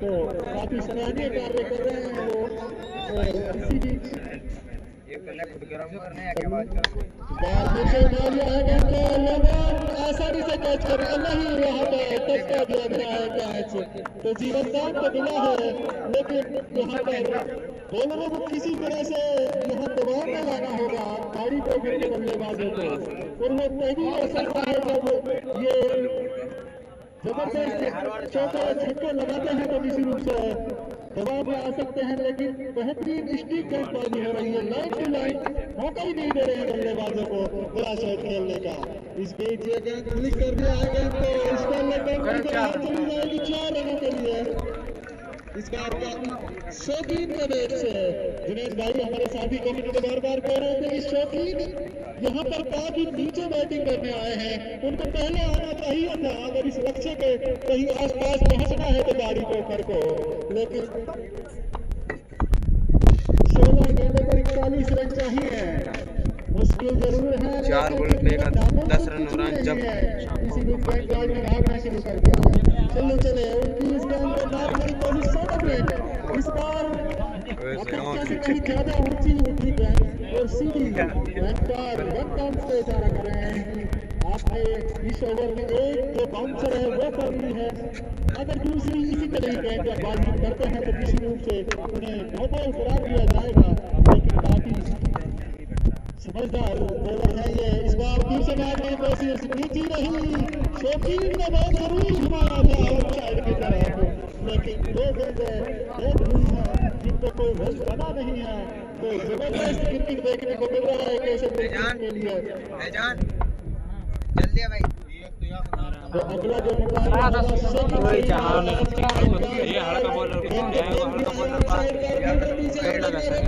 तो काफी सराहनीय कार्य कर रहे हैं वो। और इसी बीच आसानी से कैच कर नहीं यहाँ पे टच कर दिया गया है कैच, तो जीवन दान तो मिला है, लेकिन यहाँ पर बॉलरों को किसी तरह से यहाँ दबाव में लाना होगा भारी प्रोफिट के बल्लेबाजों को, और वो तभी हो सकता है जब ये जबरदस्त चौका छक्का लगाते हैं तो निश्चित रूप से दबाव में आ सकते हैं, लेकिन बेहतरीन स्टिक गेंदबाजी हो रही है। लाइन टू लाइन मौका ही नहीं दे रहे हैं बल्लेबाजों को बड़ा शॉट खेलने का। इस बीच ये गेंद क्लिक कर दिया है गेंद को, इस पर लगभग चली जाएगी 4 रनों के लिए। इस बार का शौकीन के बैट से जुनैद भाई हमारे साथी कमेटी बार बार कह रहे थे कि शौकीन यहाँ पर काफी नीचे बैटिंग करने आए हैं, उनको पहले आना चाहिए था। अगर इस लक्ष्य के कहीं आसपास पहुंचना है तो गाड़ी पोखर को, लेकिन 16 गेंदों पर 41 रन चाहिए। मुश्किल जरूर है, 4 बॉल पे 10 रन हो रहा है जब इसी बीच बैट बॉल में भागना शुरू कर दिया। चले उनकी इस गेंद को मारने की कोशिश इस बार अपेक्षा से कहीं ज्यादा ऊंची उठी गेंद और सीधी गेंद पर वन डाउन से इशारा कर रहे हैं कि आपने इस ओवर में एक जो बाउंसर है वो करनी है। अगर दूसरी इसी तरह की गेंद जब बॉलिंग करते हैं तो किसी रूप से उन्हें नो बॉल करार दिया जाएगा, लेकिन काफी समझदार बॉलर है ये। इस बार दूसरे मारने की कोशिश नीची रही, शौकीन ने बहुत जरूर घुमाया था आउटसाइड की तरफ, लेकिन दो गेंदें हुई है जिनको कोई रन बना नहीं है। तो जबरदस्त क्रिकेट देखने को मिल रहा है केशव के लिए। जल्दी भाई तो अगला जो मुकाबला ये हल्का बॉलर को है, वो हल्का बॉलर पैर लगा सकता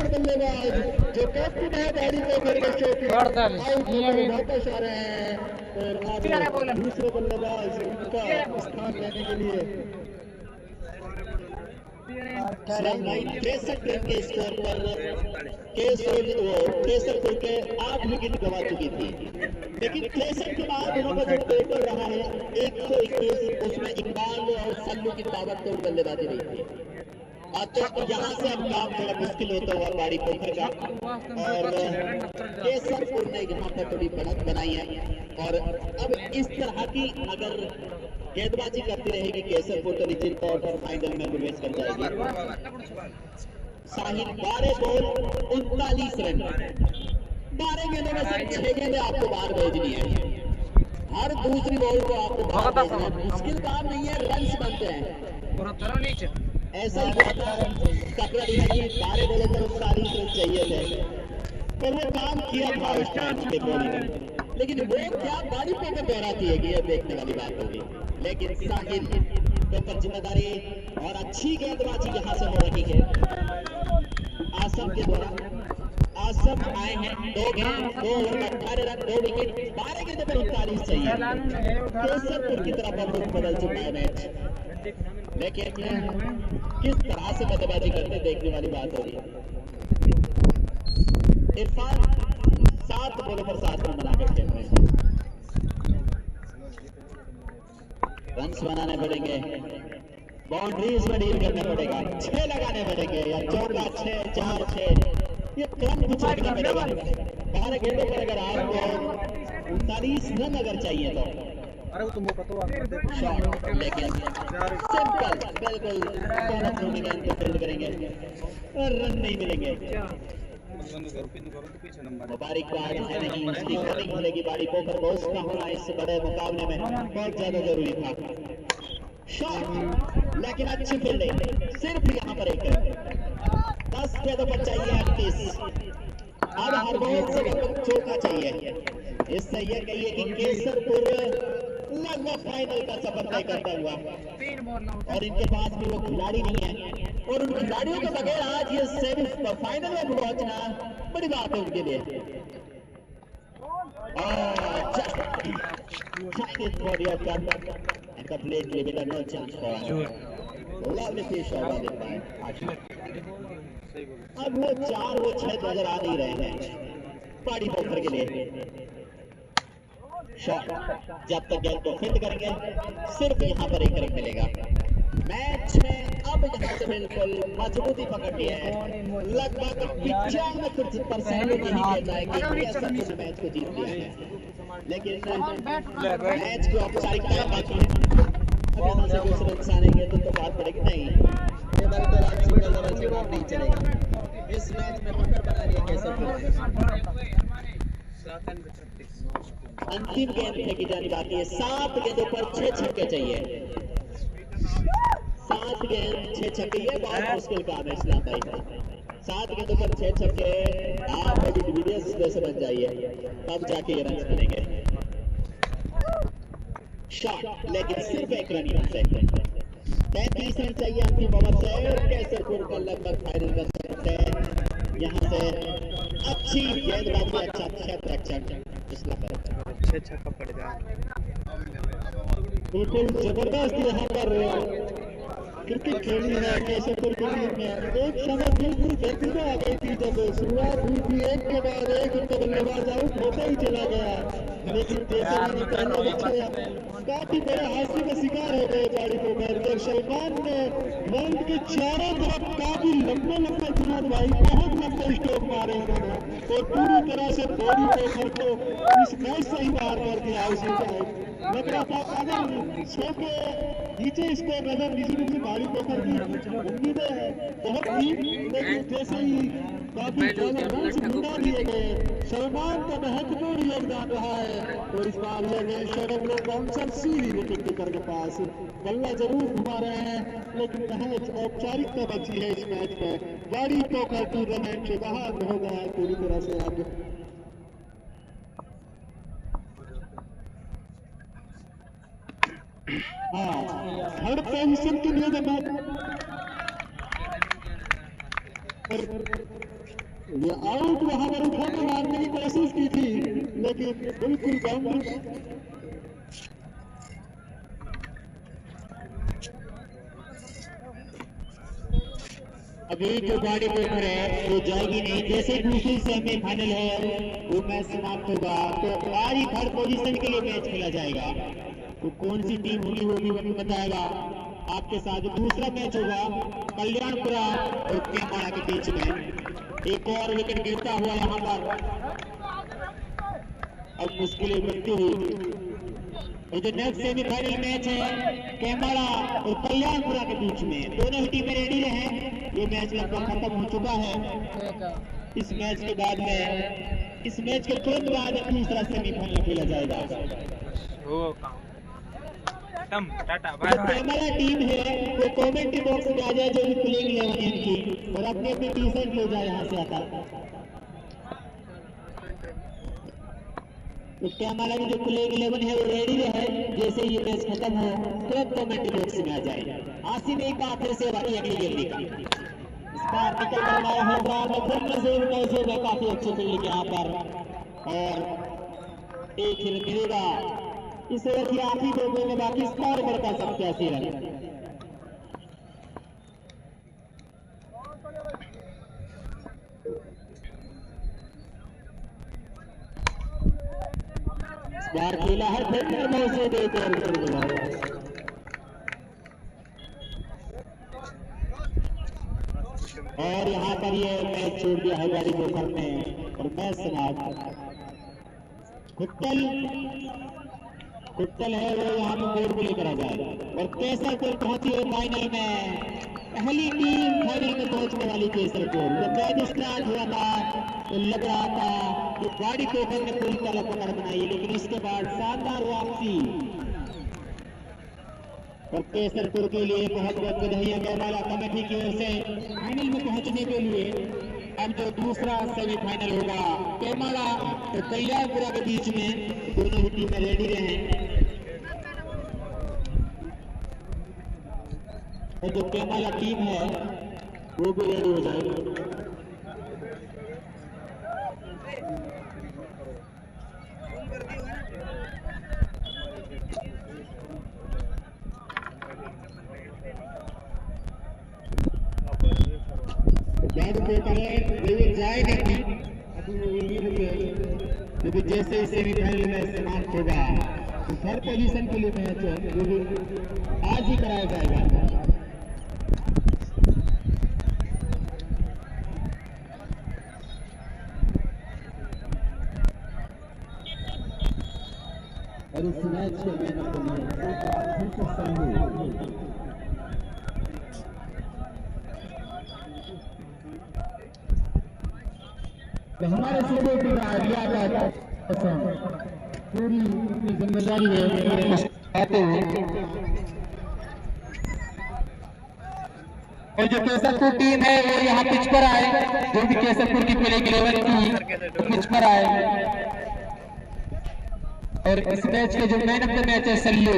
बल्लेबाज जो कैप्टन है गाड़ी को वापस आ रहे हैं और दूसरे बल्लेबाज उनका स्थान लेने के लिए 63 रन के स्कोर पर केसरपुर के 8 विकेट गंवा चुकी थी, लेकिन 63 के बाद उन्होंने जो टोटल रहा है 121, उसमें इकबाल और सल्लू की ताबड़तोड़ बल्लेबाजी रही थी। तो यहाँ से अब काम थोड़ा मुश्किल होता हुआ गाड़ी पोखर का, और केसरपुर ने यहाँ पर थोड़ी बढ़त बनाई है। और अब इस तरह की अगर गेंदबाजी करती रहेगी केसरपुर तो निश्चित तौर पर फाइनल में प्रवेश कर जाएगी। साहिल 12 बॉल 39 रन, 12 गेंदों में से 6 गेंदें आपको बाहर भेजनी है, हर दूसरी बॉल को आपको बाहर भेजना है। मुश्किल काम नहीं है, रन बनते हैं। ऐसा ही टकरा दिया कि 12 बॉलों पर 39 रन चाहिए थे, पर वो काम किया था उस टाइम के बॉलिंग में, लेकिन वो क्या गाड़ी पे दोहराती है कि ये देखने वाली बात होगी। लेकिन साहिल के ऊपर जिम्मेदारी और अच्छी गेंदबाजी यहाँ से हो रही है आसम के द्वारा। आसम आए हैं 2 गेंद 2 ओवर में 18 रन 2 विकेट, 12 गेंदों पर 39 चाहिए। केसरपुर की तरफ बदल चुका है मैच, लेकिन किस तरह से बल्लेबाजी करते देखने वाली बात होगी। इरफान 7 बॉलों पर 7 रन बनाकर खेल रहे हैं, रन्स बनाने पड़ेंगे, बाउंड्रीज में डील करना पड़ेगा, 6 लगाने पड़ेंगे या चौका 6 4 6 ये क्रम कुछ रखना पड़ेगा। 12 गेंदों पर अगर आपको 39 रन अगर चाहिए तो शॉट, लेकिन सिंपल बिल्कुल गेंद को फील्ड करेंगे और रन नहीं मिलेंगे। मुबारकबाद है नहीं, उसकी बॉलिंग मिलेगी बाड़ी पोखर को, उसका होना इस बड़े मुकाबले में बहुत ज्यादा जरूरी था। शॉट, लेकिन अच्छी फील्डिंग, सिर्फ यहाँ पर एक 10 गेंदों पर चाहिए 38। अब हर बॉल से चौका चाहिए, इससे यह कहिए कि केसरपुर लगभग फाइनल का सफर तय करता हुआ, और इनके पास भी वो खिलाड़ी नहीं है, और उन खिलाड़ियों के बगैर आज ये सेमी फाइनल में पहुंचना बड़ी बात है उनके लिए। अब वो 4 वो 6 नजर आ नहीं रहे हैं बाड़ी पोखर के लिए। शॉट, जब तक गेंद को फील्ड करेंगे सिर्फ यहाँ पर 1 रन मिलेगा। मैच में अब यहाँ से बिल्कुल मजबूती पकड़नी है, लगभग 95% नहीं कहता है कि कैसरपुर ने मैच को जीत लिया है, लेकिन मैच की औपचारिकताएं बाकी है। अब यहाँ से कुछ रन आएंगे तो बात पड़ेगी, नहीं ये बार तो आज सिंगल लेवल से काम नहीं चलेगा। इस मैच में पकड़ बना लिया कैसरपुर। अंतिम गेंद फेंकी जानी बाकी है, 7 गेंदों पर 6 छक्के चाहिए, 7 गेंद 6 छक्के, ये बहुत मुश्किल काम है इस्लाम भाई। 7 गेंदों पर 6 छक्के, आप अभी डिविलियर्स जैसे बन जाइए तब जाके ये रन बनेंगे। शॉट लेकिन सिर्फ एक रन यहाँ से, 33 रन चाहिए अंतिम ओवर से। कैसरपुर का लगभग फाइनल कर सकते हैं यहाँ से। अच्छी गेंदबाजी, अच्छा क्षेत्र अच्छे छक्का पड़ जाए, बिल्कुल जबरदस्त यहाँ पर क्रिकेट खेली है कैसरपुर की टीम ने। एक समय बिल्कुल गति में आ गई थी, जब शुरुआत हुई थी एक के बाद एक उनका बल्लेबाज आउट होता ही चला गया, लेकिन जैसे मैंने पहले बताया काफी बड़े हादसे का शिकार हो गए गाड़ी को कर, जब सलमान ने वर्ल्ड के चारों तरफ काफी लंबे लंबे चुनाव भाई बहुत लंबे स्ट्रोक मारे उन्होंने, तो पूरी तरह से बॉडी प्रेशर को इस मैच से ही बाहर कर दिया। उसी लग रहा था अगर 100 के नीचे स्कोर नजर निजी रूप से भारी पोखर की उम्मीदें बहुत थी, लेकिन जैसे ही काफी रन ढूंढा दिए गए, सलमान का महत्वपूर्ण योगदान रहा है और इस बार ये शरद लोग बाउंसर सीधी विकेट कीपर के पास बल्ला जरूर घुमा रहे हैं, लेकिन महज औपचारिकता बची है इस मैच में। बड़ी पोखर टूर्नामेंट से बाहर हो गया है पूरी तरह से। अब थर्ड पोजीशन के लिए ये आउट वहां पर उठा के मारने की कोशिश की थी, लेकिन बिल्कुल बाउंड्री। अभी जो गाड़ी पोखर है वो जाएगी नहीं, जैसे दूसरी सेमीफाइनल है वो मैच समाप्त होगा तो आज ही थर्ड पोजीशन के लिए मैच खेला जाएगा। तो कौन सी टीम होगी वो भी बताएगा आपके साथ। दूसरा मैच होगा कल्याणपुरा और केमाड़ा के बीच में। एक और विकेट गिरता हुआ यहाँ पर, अब मुश्किलें बढ़ती हुई। और जो नेक्स्ट सेमीफाइनल मैच है केमाड़ा और कल्याणपुरा के बीच में, दोनों ही टीमें रेडी रहे। ये मैच लगभग खत्म हो चुका है। इस मैच के बाद में, इस मैच के तुरंत बाद दूसरा सेमीफाइनल खेला जाएगा। हमारा टीम है वो कमेंट्री बॉक्स में आ जाए, जो भी प्लेइंग 11 है इनकी, और अपने अपने टी शर्ट ले जाए यहाँ से आकर। तो हमारा जो प्लेइंग 11 है वो रेडी है, जैसे ये मैच खत्म हो तुरंत कमेंट्री बॉक्स में आ जाए। आसिम एक बार फिर से बाकी अगली गेंद का इस बार निकल कर आया होगा, काफी अच्छी फील्डिंग यहाँ पर, और एक ही रन मिलेगा। इस ओवर की आखिरी 2 गेंद बाकी, स्कोर बढ़ता 87 रन। बार खेला है से 2 और यहाँ पर ये मैच छोड़ दिया है गाड़ी पोखर में और मैच समाप्त। कुत्तल है वो यहाँ पे बोर्ड को लेकर आ जाए और कैसरपुर पहुंची है फाइनल में। पहली टीम फाइनल में पहुंचने वाली कैसरपुर। जब मैच स्टार्ट हुआ था तो लग रहा था कि गाड़ी पोखर ने पूरी तरह पकड़ बनाई, लेकिन उसके बाद शानदार वापसी और कैसरपुर के लिए बहुत बहुत बधाई वाला कमेटी की ओर से फाइनल में पहुंचने के लिए। अब जो दूसरा सेमीफाइनल होगा केमाड़ा और कल्याणपुरा के बीच में, दोनों ही टीमें रेडी रहे और जो केमाड़ा टीम है वो भी रेडी हो जाएगी। जाएगा लेकिन जैसे ही सेमीफाइनल में समाप्त होगा तो थर्ड पोजीशन के लिए मैच आज ही कराया जाएगा। और इस मैच के man of the match Sallu. हमारे सूबे की पूरी जिम्मेदारी है और जो केसरपुर टीम है वो यहाँ पिच पर आए, जो भी केसरपुर की प्लेइंग 11 की पिच पर आए। और इस मैच के जो मैन ऑफ द मैच है सल्लू,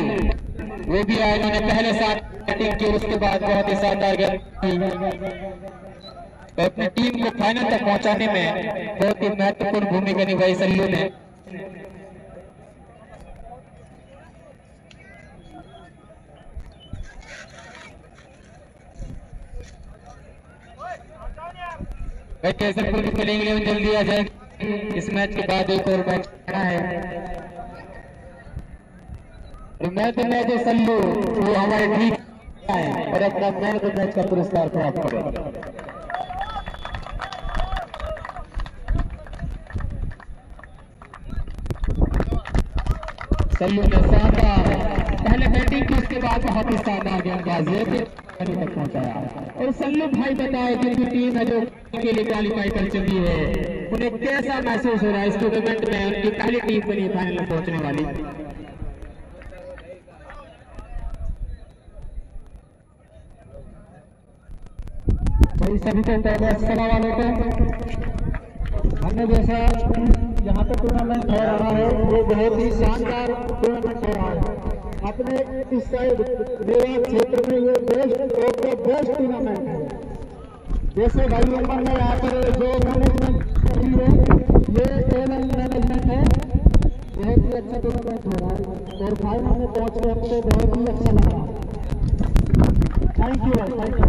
वो भी आए। उन्होंने पहले 7 बैटिंग की, उसके बाद बहुत ही शानदार तो अपनी टीम को फाइनल तक पहुंचाने में बहुत ही महत्वपूर्ण भूमिका निभाई सल्लू ने। केसरपुर की प्लेइंग 11 जल्दी आ जाए, इस मैच के बाद एक और मैच खेलना है। मैच में जो सल्लू वो हमारे ठीक है और अपना मैन ऑफ द मैच का पुरस्कार प्राप्त करेगा। सल्लू ने शानदार पहले बैटिंग की, उसके बाद बहुत ही शानदार गेंदबाजी तक पहुंचाया। और सल्लू भाई बताए जिनकी टीम है जो के लिए क्वालिफाई कर चुकी है, उन्हें कैसा महसूस हो रहा है इस टूर्नामेंट में उनकी पहली टीम बनी फाइनल में पहुंचने वाली। भाई सभी को पहले अस्सलाम वालेकुम। हमने जैसा यहाँ पे टूर्नामेंट हो रहा है वो बहुत ही शानदार टूर्नामेंट हो रहा है। अपने इस साइड रेवा क्षेत्र में ये बेस्ट टूर्नामेंट है। जैसे भाई नंबर में यहाँ पर जो मैनेजमेंट है ये A1 मैनेजमेंट है, बहुत ही अच्छा टूर्नामेंट हो रहा है और फाइनल में पहुँच के हमको बहुत ही अच्छा लगा। थैंक यू भाई, थैंक यू।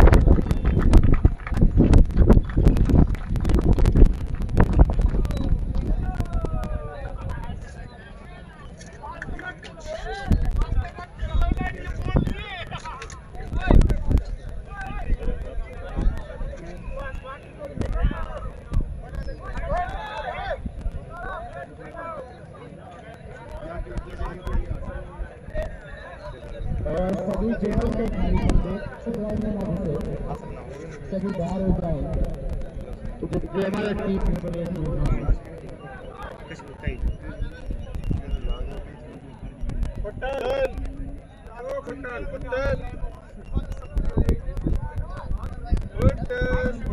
सभी जेलों के सभी बाहर हो जाए तो जो हमारा टीम Good.